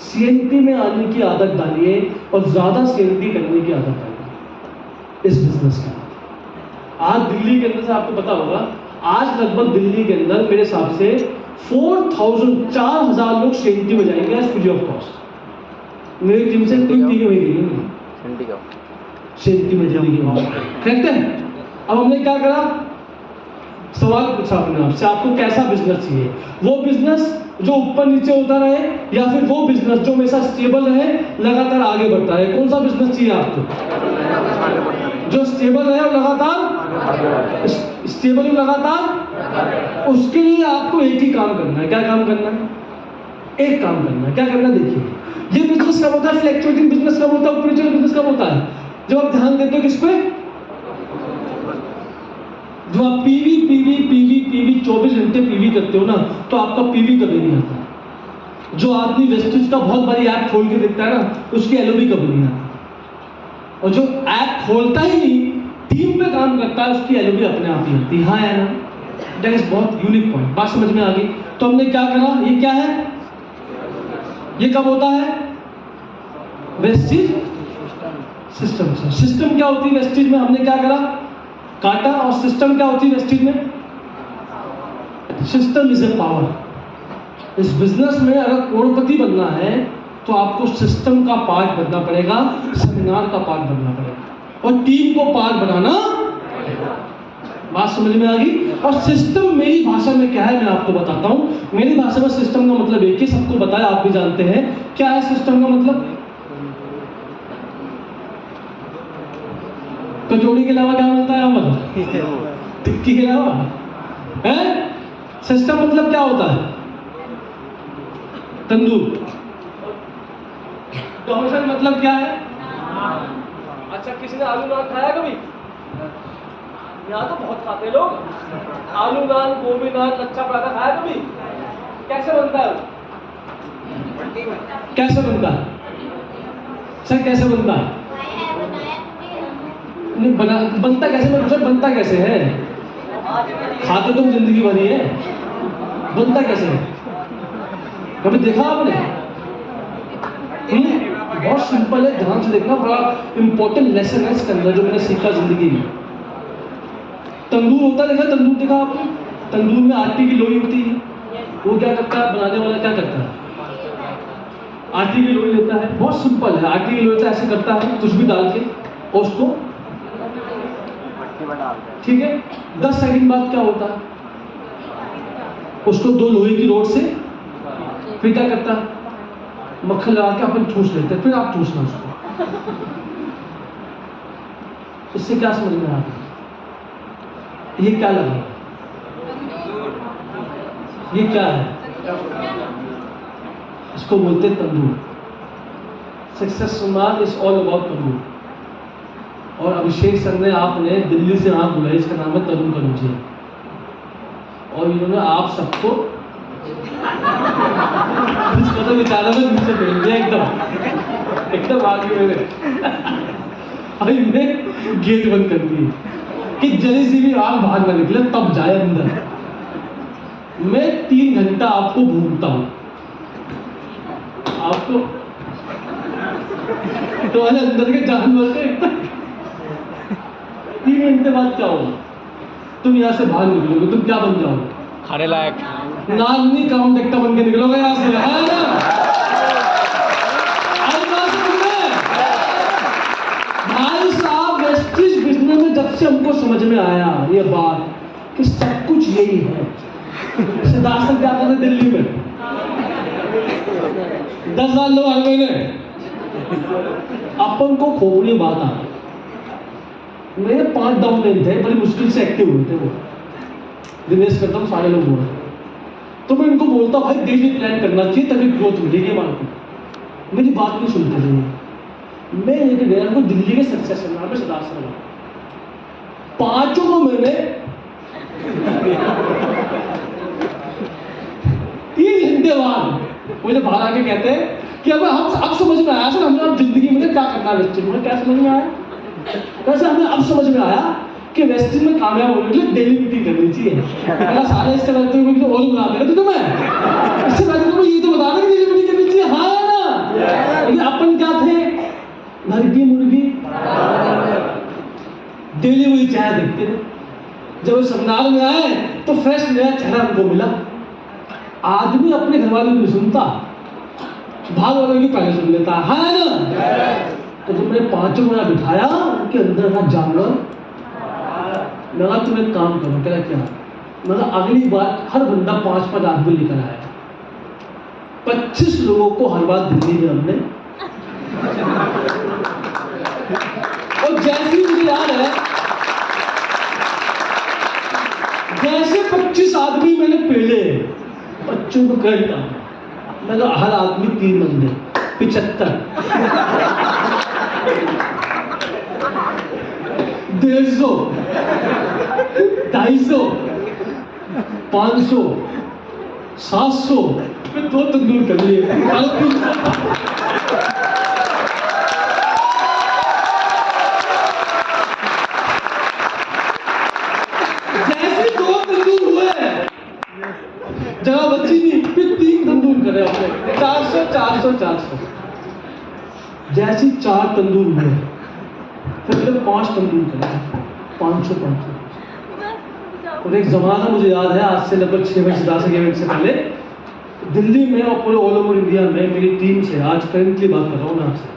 सीएनटी में आने की आदत डालिए और ज्यादा सीएनटी करने की आदत डालिए इस बिजनेस का। आज दिल्ली के अंदर से आपको पता होगा, आज लगभग दिल्ली के अंदर मेरे हिसाब से 4,000 लोग सीएनटी में जाएंगे आज फ्री ऑफ कॉस्ट। मेरी टीम से कोई टीम हुई नहीं सीएनटी में जाने की बात कहते हैं। अब हमने क्या करा, सवाल पूछा अपने आपसे, आपको कैसा बिजनेस चाहिए, वो बिजनेस जो ऊपर नीचे होता रहे या फिर वो बिजनेस जो हमेशा स्टेबल रहे, लगातार आगे बढ़ता है। कौन सा बिजनेस चाहिए आपको, जो स्टेबल रहे और लगातार स्टेबल और लगातार, उसके लिए आपको एक ही काम करना है। क्या काम करना है, एक काम करना है। क्या करना है, देखिए ये बिजनेस कब होता है, फ्लक्चुएटिंग बिजनेस कब होता है, ऊपर नीचे बिजनेस कब होता है, जब आप ध्यान देते हो किस पे, जो आप पीवी 24 घंटे पीवी करते हो ना, तो आपका पीवी कभी नहीं आता। जो आदमी वेस्टेज का बहुत बड़ी ऐप खोल के देखता है ना, उसकी एलओबी कभी नहीं आता। और जो ऐप खोलता ही नहीं, टीम पे काम करता है, उसकी एलओबी अपने आप ही आती है। हाँ है ना, दैट इज बहुत यूनिक पॉइंट। बात समझ में आ गई? तो हमने क्या करा, ये क्या है, ये कब होता है, वेस्टेज सिस्टम से। सिस्टम क्या होती है वेस्टेज में, हमने क्या करा, काटा। और सिस्टम क्या होती है वेस्टेज में, सिस्टम इज ए पावर। इस बिजनेस में अगर करोड़पति बनना है तो आपको सिस्टम का पार्ट बनना पड़ेगा, सेमिनार का पार्ट बनना पड़ेगा और टीम को पार्ट बनाना। बात समझ में आ गई? और सिस्टम मेरी भाषा में क्या है मैं आपको बताता हूं। मेरी भाषा में सिस्टम का मतलब एक ही, सबको बताया, आप भी जानते हैं क्या है सिस्टम का मतलब। कचौड़ी के अलावा क्या मिलता है, मतलब टिक्की के अलावा है। सिस्टम मतलब क्या होता है, तंदूर। कमर्शियल मतलब क्या है? अच्छा, किसी ने आलू नान खाया कभी? यहाँ तो बहुत खाते हैं लोग। आलू नान, गोभी नान, लच्छा पराठा खाया कभी? कैसे बनता है? कैसे बनता है सर? कैसे बनता है? नहीं बना, बनता कैसे? मैं पूछा बनता कैसे है? खाते तुम जिंदगी भरी है, बनता कैसे है? कभी देखा आपने? बहुत सिंपल है, ध्यान से देखना, बड़ा इंपॉर्टेंट लेसन है इसके अंदर जो मैंने सीखा जिंदगी में। तंदूर होता है, देखा तंदूर? देखा आपने? तंदूर में आटे की लोई होती है, वो क्या करता है? बनाने वाला क्या करता है? आटे की लोई लेता है, बहुत सिंपल है, आटे की लोई से ऐसे करता है कुछ भी डाल के और उसको, ठीक है, 10 सेकंड बाद क्या होता है? उसको 2 लोहे की रोड से फिर क्या करता है? मक्खन लगा के अपन ठूस लेते हैं, फिर आप ठूसना उसको। इससे क्या समझ में आता है? ये क्या लगा? ये क्या है? इसको बोलते हैं तंदूर। सक्सेस इज ऑल अबाउट तंदूर। और अभिषेक सर ने, आपने दिल्ली से आंख बुलाई, इसका नाम है तरुण कनुजिया, और इन्होंने आप सबको तो बेचारा में नीचे फेंक दिया एकदम आगे मेरे। और इन्हें गेट बंद कर दिए कि जरी सी भी आग बाहर ना निकले, तब जाए अंदर। मैं 3 घंटा आपको भूखता हूं, आपको तो अंदर के जानवर से 3 घंटे बाद क्या होगा? तुम यहाँ से बाहर निकलोगे, तुम क्या बन जाओगे? खाने लायक नागनी काउंटेक्टा बन के निकलोगे यहाँ से, है ना? भाई साहब, वेस्टिज बिजनेस में जब से हमको समझ में आया ये बात कि सब कुछ यही है। सिद्धार्थ क्या करते दिल्ली में 10,000 लोग हर महीने, अपन को खोपड़ी बात आ। मेरे 5 डाउनलाइन थे, बड़ी मुश्किल से एक्टिव हुए थे वो, दिनेश करता हूँ, सारे लोग बोल रहे। तो मैं इनको बोलता भाई डेली प्लान करना चाहिए तभी ग्रोथ मिलेगी मार्केट। मेरी बात नहीं सुनते थे। मैं लेके गया को दिल्ली के सक्सेस नाम में सिद्धार्थ सर, 5 को मैंने 3 घंटे बाद मुझे बाहर आके कहते हैं कि अब समझ में आया सर, हमने अब जिंदगी में क्या करना है वेस्टिज में। क्या समझ में आया? वैसे हमें अब समझ में आया कि वेस्टिज में कामयाब होने के लिए डेली मीटिंग करनी चाहिए। सारे इससे पहले तो और बुला देगा तो तुम्हें, इससे पहले तो ये तो बता दें कि डेली मीटिंग करनी चाहिए, हाँ है ना? लेकिन अपन क्या थे? घर की मुर्गी, डेली वही चेहरा देखते थे। जब वो सेमिनार में आए तो फ्रेश नया चेहरा हमको मिला। आदमी अपने घर वालों की सुनता, भाग वालों की पहले सुन लेता, है ना? तो जब मैंने 5 बना बिठाया, उनके अंदर था जानवर। लगा तुम एक काम करो, क्या क्या? मतलब अगली बार हर बंदा 5-5 आदमी लेकर आया, 25 लोगों को हर बार दिल्ली में हमने। और जैसे मुझे याद है, जैसे 25 आदमी मैंने पेले, बच्चों को कहता, मतलब हर आदमी 3 बंदे, 75, 150, 250, 500, 700, फिर 2 तंदूर कर लिए। जैसे 2 तंदूर हुए, जगह बची नहीं, फिर 3 तंदूर करे अपने, 400, 400, 400। जैसे 4 तंदूर हुए, फिर 5 तंदूर करे, 500, 500। और एक जमाना मुझे याद है, आज से लगभग 6 महीने 10 मिनट से पहले, दिल्ली में और पूरे ऑल ओवर इंडिया में मेरी टीम से, आज करेंटली बात कर रहा हूँ मैं आपसे,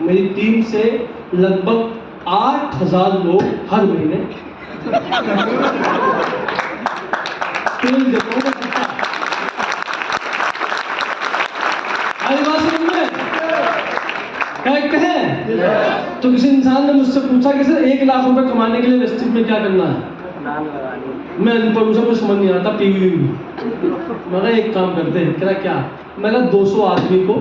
मेरी टीम से लगभग 8,000 लोग हर महीने तेल देता हूँ। तो किसी इंसान ने मुझसे पूछा कि सर 1 लाख रुपए कमाने के लिए वेस्टिज में क्या करना है? मैं अनपढ़, मुझे समझ नहीं आता पीवी। मैं एक काम करते हैं, क्या? मैं 200 आदमी को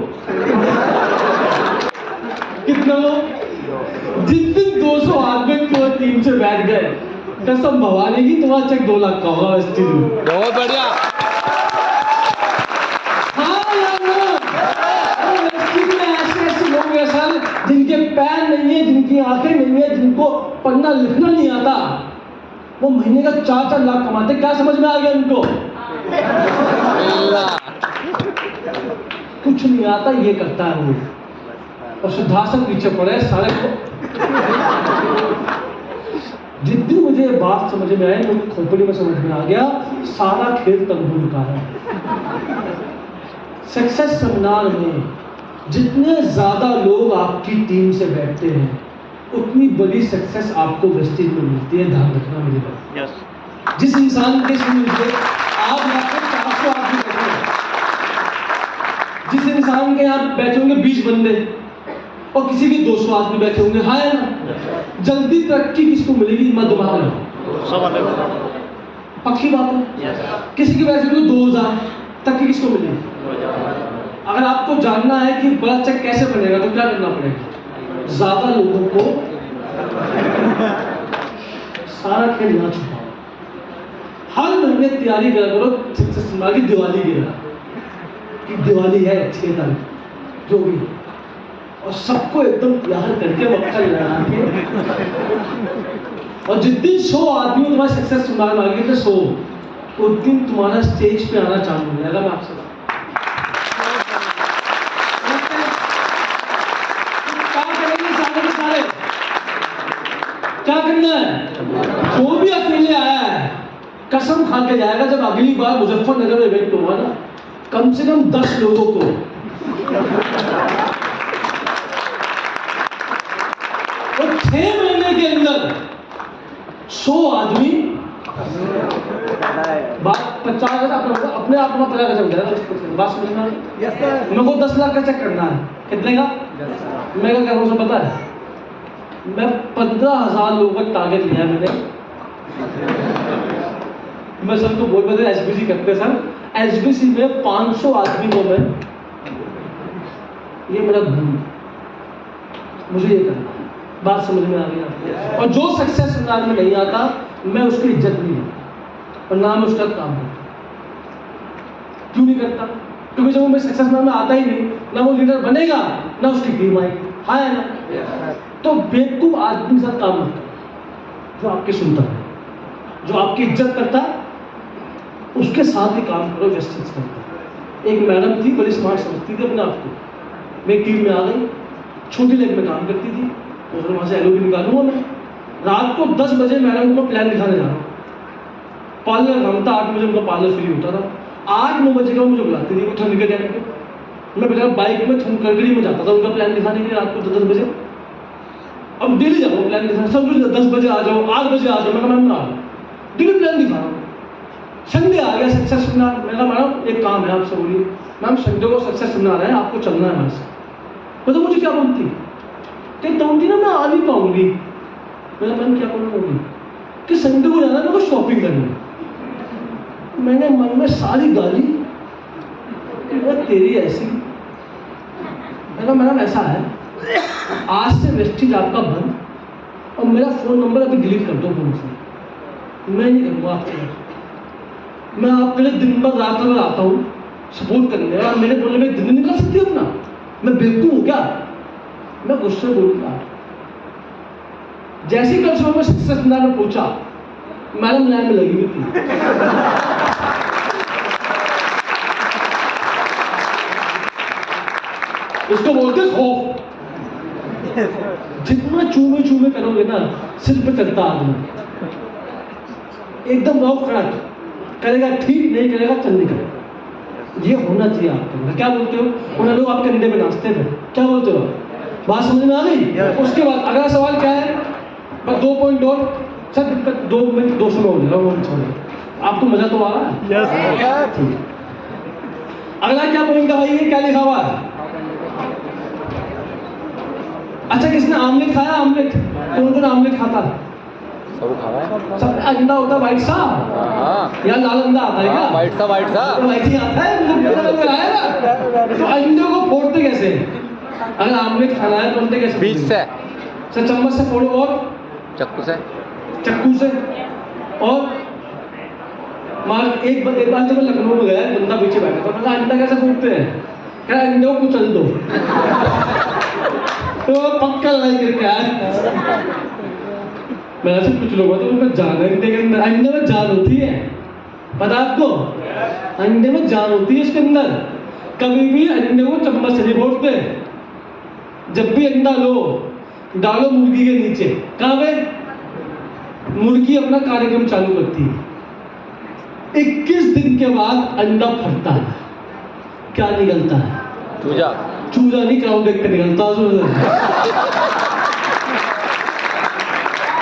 कितना लोग? जिस दिन 200 आदमी को टीम से बैठ गए, कसम भवानी की तुम्हारा चेक 2 लाख का होगा इस चीज में। बहुत बढ़िया। हाँ यार ना, ऐसे लोग हैं सर जिनके पैर नहीं है, जिनकी आंखें नहीं है, जिनको पढ़ना लिखना नहीं आता, वो महीने का 4-4 लाख कमाते। क्या समझ में आ गया उनको? कुछ नहीं आता, ये करता है वो, और सिद्धार्थ पीछे पड़े सारे को। जिस दिन मुझे बात समझ में आई, मुझे खोपड़ी में समझ में आ गया, सारा खेल तंग हो चुका है। सक्सेस सेमिनार में जितने ज्यादा लोग आपकी टीम से बैठते हैं, उतनी बड़ी सक्सेस आपको वेस्टेज में मिलती है। ध्यान रखना मेरी बात। जिस इंसान के सुनिए आप यहाँ पे 400 आदमी बैठे हैं, जिस इंसान के यहाँ बैठे होंगे 20 बंदे और किसी के 200 आदमी बैठे होंगे, हाँ है ना? जल्दी तरक्की किसको मिलेगी? मत दिमाग में पक्की बात है। किसी के बैठे होंगे 2000, तरक्की किसको मिलेगी? अगर आपको जानना है कि बड़ा चेक कैसे बनेगा तो क्या करना पड़ेगा? ज्यादा लोगों को सारा खेल ना छुपाओ। हर महीने तैयारी करा करो की दिवाली की दिवाली है 6 तारीख जो भी, और सबको एकदम तैयार करके मक्खन लगा के, और जिस दिन 100 आदमी तुम्हारा सक्सेस सुनाने मांगे थे 100, उस दिन तुम्हारा स्टेज पे आना चालू हो जाएगा। मैं आपसे क्या करना है? जो भी अकेले आया है कसम खा के जाएगा, जब अगली बार मुजफ्फरनगर में इवेंट होगा ना, कम से कम 10 लोगों को और 6 महीने के अंदर 100 आदमी बात 50,000 अपने आप में 50,000 जाएगा। बात समझना? मेरे को 10 लाख का चेक करना है, कितने का? मैं क्या करूँ पता है? मैं 15,000 लोगों का टारगेट लिया मैंने। मैं सबको बोल बदले एसबीसी करते सर, एसबीसी में 500 आदमी को मैं, ये मेरा गुण, मुझे ये करना। बात समझ में आ गई? और जो सक्सेस में नहीं आता, मैं उसकी इज्जत नहीं करता और ना मैं उसका काम करता। क्यों नहीं करता? क्योंकि जब वो मैं सक्सेस में आता ही नहीं, ना वो लीडर बनेगा ना उसकी टीम आएगी। हाँ है ना? तो बेवकूफ आदमी के साथ काम करता है जो आपकी सुनता है, जो आपकी इज्जत करता है, उसके साथ ही काम करो, जस्टिस करता है। एक मैडम थी, बड़ी स्मार्ट समझती थी अपने आप को, मेरी टीम में आ गई, छोटी लेग में काम करती थी, और वहाँ से एलओबी निकालूंगा मैं। रात को 10 बजे मैडम को प्लान दिखाने जा रहा हूँ। पार्लर घूमता 8 बजे उनका पार्लर फ्री होता था। 8-9 बजे का मुझे बुलाती थी वो ठंड के टाइम पे। मैं बेटा बाइक में गड़गड़ी में जाता था उनका प्लान दिखाने के लिए रात को 10 बजे। अब डेली जाओ प्लान दिखाने, सब कुछ 10 बजे आ जाओ, 8 बजे आ जाओ। मैं मैम ना डेली प्लान दिखा रहा हूँ। संडे आ गया सक्सेस सेमिनार, मैंने मैडम एक काम है आपसे, बोलिए। मैम संडे को सक्सेस सेमिनार है, आपको चलना है हमारे साथ। मतलब मुझे क्या बोलती कि तोंती ना मैं आ नहीं पाऊंगी। मैंने मैम क्या बोलना होगी कि संडे को जाना है, मेरे को शॉपिंग करनी है। मैंने मन में सारी गाली, तेरी ऐसी। मैडम ऐसा है, आज से वेस्टेज आपका बंद, और मेरा फोन नंबर अभी डिलीट कर दो फोन से। मैं नहीं करूँगा आपसे, मैं आपके लिए दिन भर रात भर आता हूँ सपोर्ट करने, और मेरे बोलने में दिन निकाल सकती है अपना? मैं बेवकूफ हूँ क्या? मैं गुस्से बोलूँगा। जैसे ही कल सुबह मैं सक्सेस सेमिनार में पहुंचा, मैडम लाइन में लगी हुई थी। उसको बोलते खौफ। जितना चूमे करोगे ना, सिर पे चलता आदमी एकदम रॉक खड़ा करेगा, ठीक नहीं करेगा, चल नहीं करेगा। ये होना चाहिए आपके। क्या बोलते हो? उन्हें लोग आपके कंधे पे नाचते थे, क्या बोलते हो? बात समझ में आ गई? उसके बाद अगला सवाल क्या है? बस 2 पॉइंट और सर, 2 मिनट 200 में हो जाएगा। आपको मजा तो आ रहा है? yes, अगला क्या पॉइंट है भाई? क्या लिखा हुआ है? अच्छा, किसने आमलेट खाया? आमलेट कौन आमलेट खाता है? सब खाया। सब अंडा होता है व्हाइट सा, या लाल अंडा आता है क्या? व्हाइट सा तो व्हाइट ही आता है। तो अंडे को फोड़ते कैसे? अगर आमलेट खाना है तो अंडे कैसे बीच फोड़ेंगे? से, सर चम्मच से फोड़ो और चाकू से, चक्कू से और मार एक बार जब मैं लखनऊ में गया बंदा पीछे बैठा था, मैं अंडा कैसे फोड़ते हैं? कह रहा अंडे को कुचल दो। तो पक्का लड़ाई करके आया। मैं ऐसे कुछ लोग होते हैं उनका जान है अंडे के अंदर, अंडे में जान होती है, पता आपको? अंडे में जान होती है इसके अंदर। कभी भी अंडे को चम्मच से नहीं फोड़ते। जब भी अंडा लो डालो मुर्गी के नीचे, कहाँ पे? मुर्गी अपना कार्यक्रम चालू करती है। 21 दिन के बाद अंडा फटता है, क्या निकलता है? चूजा, चूजा नहीं, क्राउन देख के निकलता है।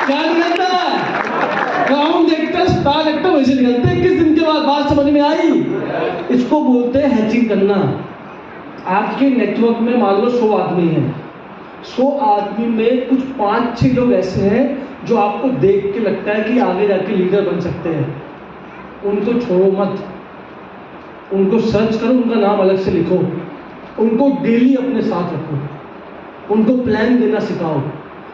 क्या निकलता है? क्राउन देखते स्टार देखते वैसे निकलते हैं 21 दिन के बाद। बात समझ में आई? इसको बोलते हैं हैचिंग करना। आपके नेटवर्क में मान लो 100 आदमी हैं, 100 आदमी में कुछ 5-6 लोग ऐसे हैं जो आपको देख के लगता है कि आगे जाके लीडर बन सकते हैं। उनको छोड़ो मत, उनको सर्च करो, उनका नाम अलग से लिखो, उनको डेली अपने साथ रखो, उनको प्लान देना सिखाओ,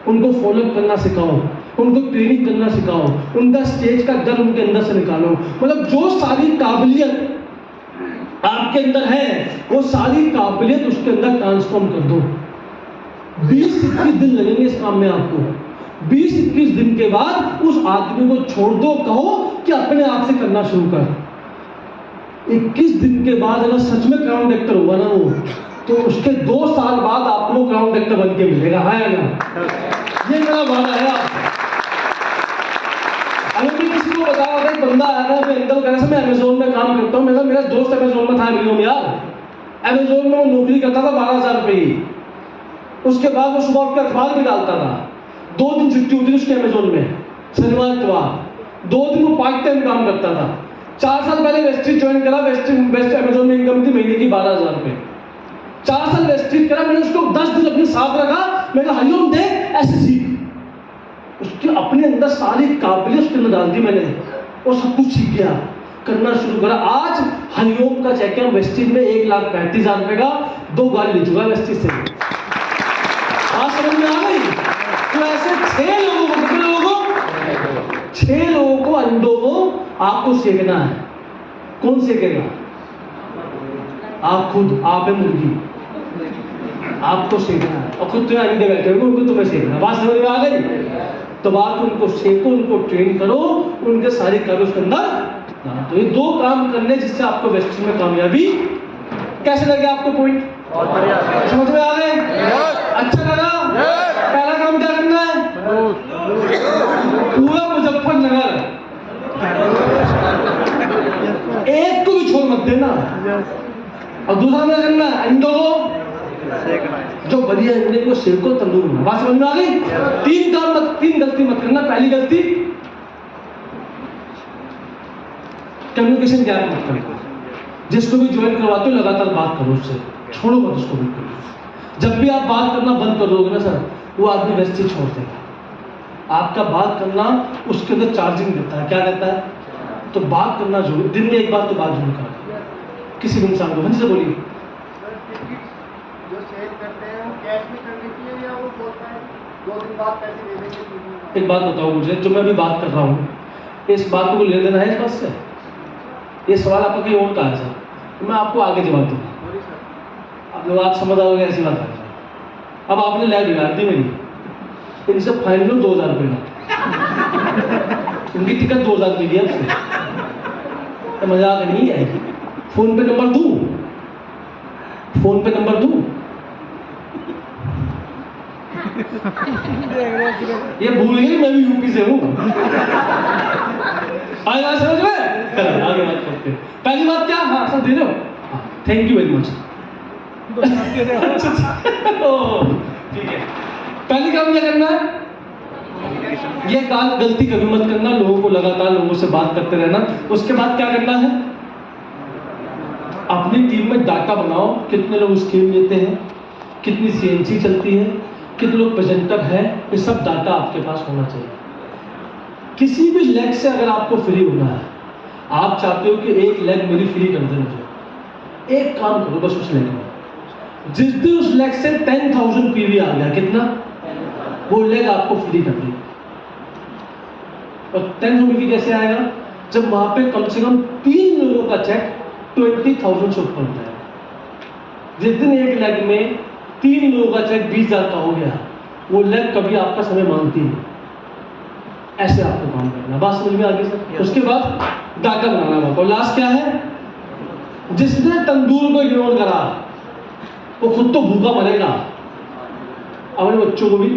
उनको फॉलोअप करना सिखाओ, उनको ट्रेनिंग करना सिखाओ, उनका स्टेज का डर उनके अंदर से निकालो। मतलब जो सारी काबिलियत आपके अंदर है वो सारी काबिलियत उसके अंदर ट्रांसफॉर्म कर दो। 20-21 दिन लगेंगे इस काम में आपको। 20-21 दिन के बाद उस आदमी को छोड़ दो, कहो कि अपने आप से करना शुरू कर। 21 दिन के बाद अगर सच में क्राउन डायरेक्टर हुआ ना वो, तो उसके 2 साल बाद आपको क्राउन डायरेक्टर बन के मिलेगा, है ना? ये मेरा वादा है आपसे। अगर मैं किसी को बता रहा था, एक बंदा आया था, मैं एकदम कह रहा था मैं अमेजोन में काम करता हूँ, मेरा दोस्त अमेजोन में था मिलियन यार। अमेजोन में वो नौकरी करता था 12,000 रुपये की। उसके बाद वो सुबह उठकर अखबार भी डालता था। 2 दिन छुट्टी होती थी उसके अमेजोन में, शनिवार इतवार। 2 दिन वो पार्ट टाइम काम करता था। 4 साल पहले वेस्ट्रीज ज्वाइन करा। वेस्ट अमेजोन में इनकम थी महीने की 12,000 रुपये। 4 साल वेस्ट्रीज करा, मैंने उसको 10 दिन अपने साथ रखा। मैंने कहा हरिओम दे, ऐसे सीख। उसके अपने अंदर सारी काबिलियत उसके अंदर डाल दी मैंने, और सब कुछ सीख गया, करना शुरू करा। आज हरिओम का चेक है वेस्ट्रीज में 1,35,000 रुपये का, 2 गाड़ी ले चुका है वेस्ट्रीज से। बात समझ में आ गई? तो ऐसे 6 लोगों को, कितने लोगों को? 6 लोगों को, अंडों को आपको सेकना है। कौन सेकेगा? आप खुद। आप है मुर्गी, आपको सेकना है। और खुद तुम्हें अंडे बैठे होंगे, उनको तुम्हें सेकना। बात समझ में आ गई? तो बात उनको सेको, उनको ट्रेन करो, उनके सारे कार्य उसके अंदर। तो ये 2 काम करने जिससे आपको वेस्टर्न में कामयाबी। कैसे लगे आपको पॉइंट? समझ में आ गए? अच्छा लगा? पहला काम क्या करना है? पूरा मुजफ्फरनगर एक को भी छोड़ मत देना। और दूसरा क्या करना है? अंडों को जो बढ़िया अंडे को सेको, तंदूर में। बात समझ में आ गई? 3 गलती मत करना। पहली गलती, कम्युनिकेशन गैप मत करो। जिसको भी ज्वाइन करवाते हो लगातार बात करो उससे, छोड़ो मत उसको बिल्कुल। जब भी आप बात करना बंद कर दोगे ना सर, वो आदमी वेस्टेज छोड़ देगा। आपका बात करना उसके अंदर चार्जिंग देता है। क्या देता है? तो बात करना जरूर, दिन में एक बार तो बात जरूर करो किसी भी इंसान को। हमसे बोलिए। जो सेल करते हैं वो कैश में कर देती है या वो बोलता है 2 दिन बाद पैसे दे देंगे? एक बात बताओ मुझे, जो मैं अभी बात कर रहा हूँ, इस बात को ले लेना है इस बात से? ये सवाल आपका कहीं और का है सर, तो मैं आपको आगे जवाब दूंगा। अब लोग आप समझ आओगे ऐसी बात है। अब आपने लाइव बिगाड़ दी मेरी। इनसे फाइन लो 2,000 रुपये का। उनकी टिकट 2,000 मिली है आपसे, तो मजाक नहीं आएगी। फोन पे नंबर दूं? फोन पे नंबर दूं? ये भूल गई मैं भी यूपी से हूँ। आगे समझ में? आगे बात करते हैं। पहली बात क्या? हाँ सर दे रहे हो, थैंक यू वेरी मच। ठीक है, पहली काम क्या करना है? ये गलती कभी मत करना, लोगों को लगातार लोगों से बात करते रहना। उसके बाद क्या करना है? अपनी टीम में डाटा बनाओ, कितने लोग स्कीम लेते हैं, कितनी सीएनसी चलती है, कितने लोग प्रेजेंटर हैं, ये सब डाटा आपके पास होना चाहिए। किसी भी लेग से अगर आपको फ्री होना है, आप चाहते हो कि एक लेग मेरी फ्री कर दे मुझे, एक काम करो बस उस लेग में। जिस दिन उस लेग से 10,000 पीवी आ गया, कितना, वो लेग आपको फ्री कर देगा। और 10,000 पीवी कैसे आएगा? जब वहां पे कम से कम 3 लोगों का चेक 20,000 से ऊपर होता है। जिस दिन एक लेग में 3 लोगों का चेक 20,000 का हो गया, वो लेग कभी आपका समय मांगती है। ऐसे आपको काम करना है। बात समझ में आ गई सर? उसके बाद डाटा बनाना होगा। और लास्ट क्या है? जिसने तंदूर को इग्नोर करा वो खुद तो भूखा मरेगा, अपने बच्चों को भी।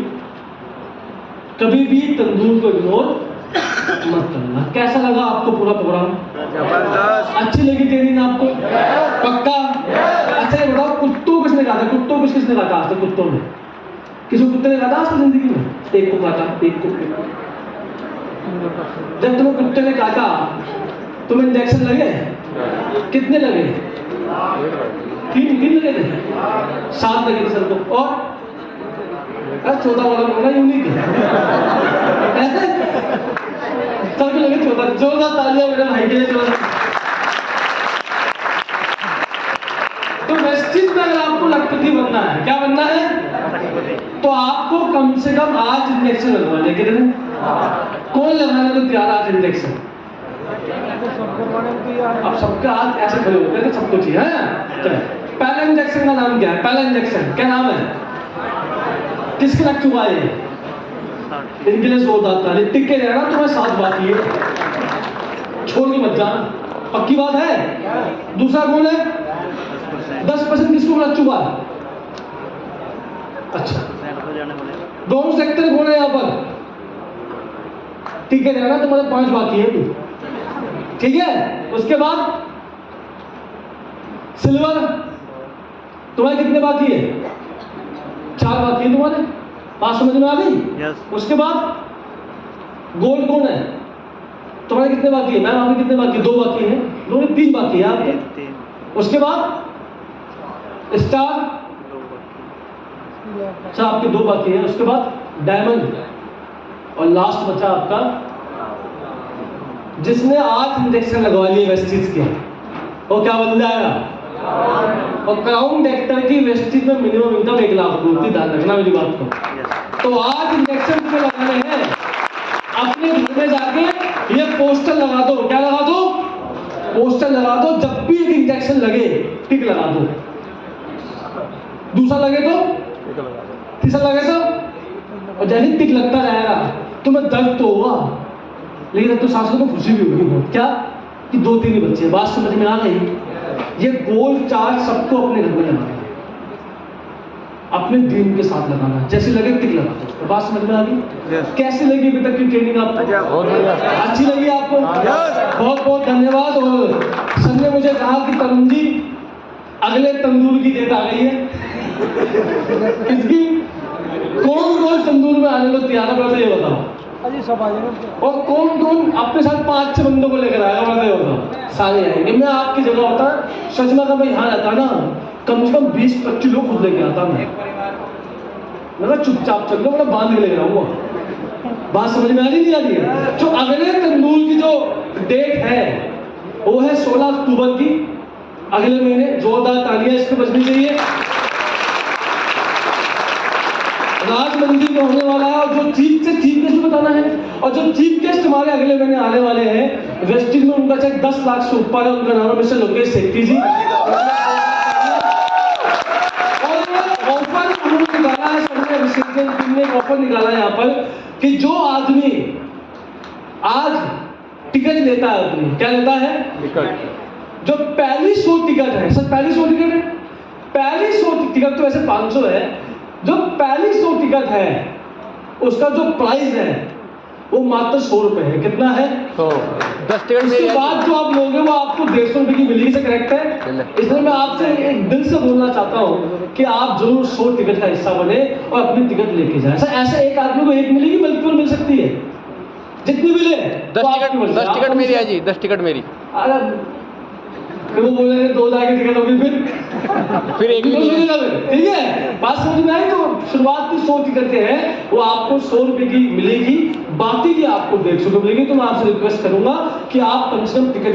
कभी भी तंदूर को इग्नोर मत करना। कैसा लगा आपको पूरा प्रोग्राम? अच्छी लगी ट्रेनिंग आपको? पक्का? अच्छा ये बताओ, कुत्तों को किसने काटा? कुत्तों को किसने काटा आज तक? कुत्तों ने किसी कुत्ते ने काटा आज तक जिंदगी में? एक को काटा, एक को। जब तुम्हें कुत्ते ने काटा तुम्हें इंजेक्शन लगे? कितने लगे? 3 लगे थे, 7 लगे थे सर को। और चौथा वाला बोला यूनिक है सर को लगे 14। जोरदार तालियां मेरे भाई के लिए। तो वेस्टिज में अगर आपको लखपति बनना है, क्या बनना है? तो आपको कम से कम आज इंजेक्शन लगवाने के लिए कौन लगाने को तैयार आज इंजेक्शन? अब सबका हाथ ऐसे खड़े होते हैं तो सबको चाहिए है। पहला इंजेक्शन का नाम क्या है? पहला इंजेक्शन क्या नाम है? किसके लग चुका है? इनके लिए जोरदार ताली। टिके रहना, तुम्हें 7 बाकी है, छोड़ के मत जाना, पक्की बात है। दूसरा कौन है? 10% किसको लग चुका है? अच्छा, दोनों सेक्टर कौन है यहाँ पर? टिके रहना, तुम्हारे 5 बाकी है, ठीक है। उसके बाद सिल्वर, तुम्हारे कितने बाकी है? 4 बाकी है तुम्हारे। बात समझ में आ गई? उसके बाद गोल्ड कौन है? तुम्हारे कितने बाकी है? मैम आपके कितने बाकी? 2 बाकी है। 2 में 3 बाकी है आपके। उसके बाद स्टार, अच्छा आपके 2 बाकी है। उसके बाद डायमंड, और लास्ट बचा आपका, जिसने 8 इंजेक्शन लगवा लिए वेस्टिज के, वो क्या बन जाएगा? और क्राउन डॉक्टर की वेस्टिज में मिनिमम इनकम 1 लाख होती। ध्यान रखना मेरी बात को। तो 8 इंजेक्शन तुम्हें लगाने हैं। अपने घर में जाके ये पोस्टर लगा दो। क्या लगा दो? पोस्टर लगा दो। जब भी एक इंजेक्शन लगे टिक लगा दो। दूसरा लगे तो, तीसरा लगे तो, और जैसे टिक लगता रहेगा तुम्हें दर्द तो होगा, लेकिन अब तो सांसों को खुशी भी होगी बहुत। क्या कि 2-3 ही बच्चे। बात समझ में आ गई? ये गोल चार्ट सबको अपने घर में लगाना है, अपने ड्रीम के साथ लगाना है। जैसे लगे टिक लगा दो। बात समझ में आ गई? कैसी लगी अभी तक की ट्रेनिंग आपको? अच्छी लगी आपको? बहुत बहुत धन्यवाद। और सर ने मुझे कहा कि तरुण जी अगले तंदूर की डेट आ गई है। इसकी कौन तंदूर में आने को तैयार है? पहले ये बताओ। और कौन अपने साथ 5-6 बंदों को लेकर आएगा? पहले ये बताओ। सारे आएंगे। मैं आपकी जगह होता सच में, मैं यहाँ रहता ना, कम से कम 20-25 लोग खुद लेके आता मैं चुपचाप चल रहा, मैं बांध के लेकर आऊंगा। बात समझ में आ रही नहीं आ रही है? जो अगले तंदूर की जो डेट है वो है 16 अक्टूबर की, अगले महीने। जोरदार तालियां इसको बजनी चाहिए। राज मंदिर में होने वाला है, और जो चीफ गेस्ट बताना है। और जो चीफ गेस्ट हमारे अगले महीने आने वाले हैं, वेस्टिज में उनका चेक 10 लाख से ऊपर है। उनका नाम है मिस्टर लोकेश सेठी जी। ऑफर निकाला है यहाँ पर कि जो आदमी आज टिकट लेता है, अपनी क्या लेता है? टिकट। जो पहली 100 टिकट है, सर पहली 100 टिकट है, पहली 100 टिकट तो वैसे 500 है। जो पहली 100 टिकट है उसका जो प्राइस है वो मात्र 100 रुपए है। कितना है? 10 टिकट। उसके बाद जो आप लोगे वो आपको 150 रुपए की मिलेगी। से करेक्ट है? इसलिए मैं आपसे एक दिल से बोलना चाहता हूँ कि आप जरूर 100 टिकट का हिस्सा बने और अपनी टिकट लेके जाए। ऐसा एक आदमी को 1 मिलेगी, मल्टीपल मिल सकती है, जितनी मिले। 10 टिकट मेरी है जी, 10 टिकट मेरी। वो बोलेंगे 2 लाख की टिकट होगी, फिर 1 मिलेगा। ठीक है, बात समझ में आई? तो शुरुआत की 100 टिकटें हैं, वो आपको 100 रुपए की मिलेगी, बाकी की आपको 150 रुपए मिलेगी। तो मैं आपसे रिक्वेस्ट करूंगा कि आप कम से कम टिकट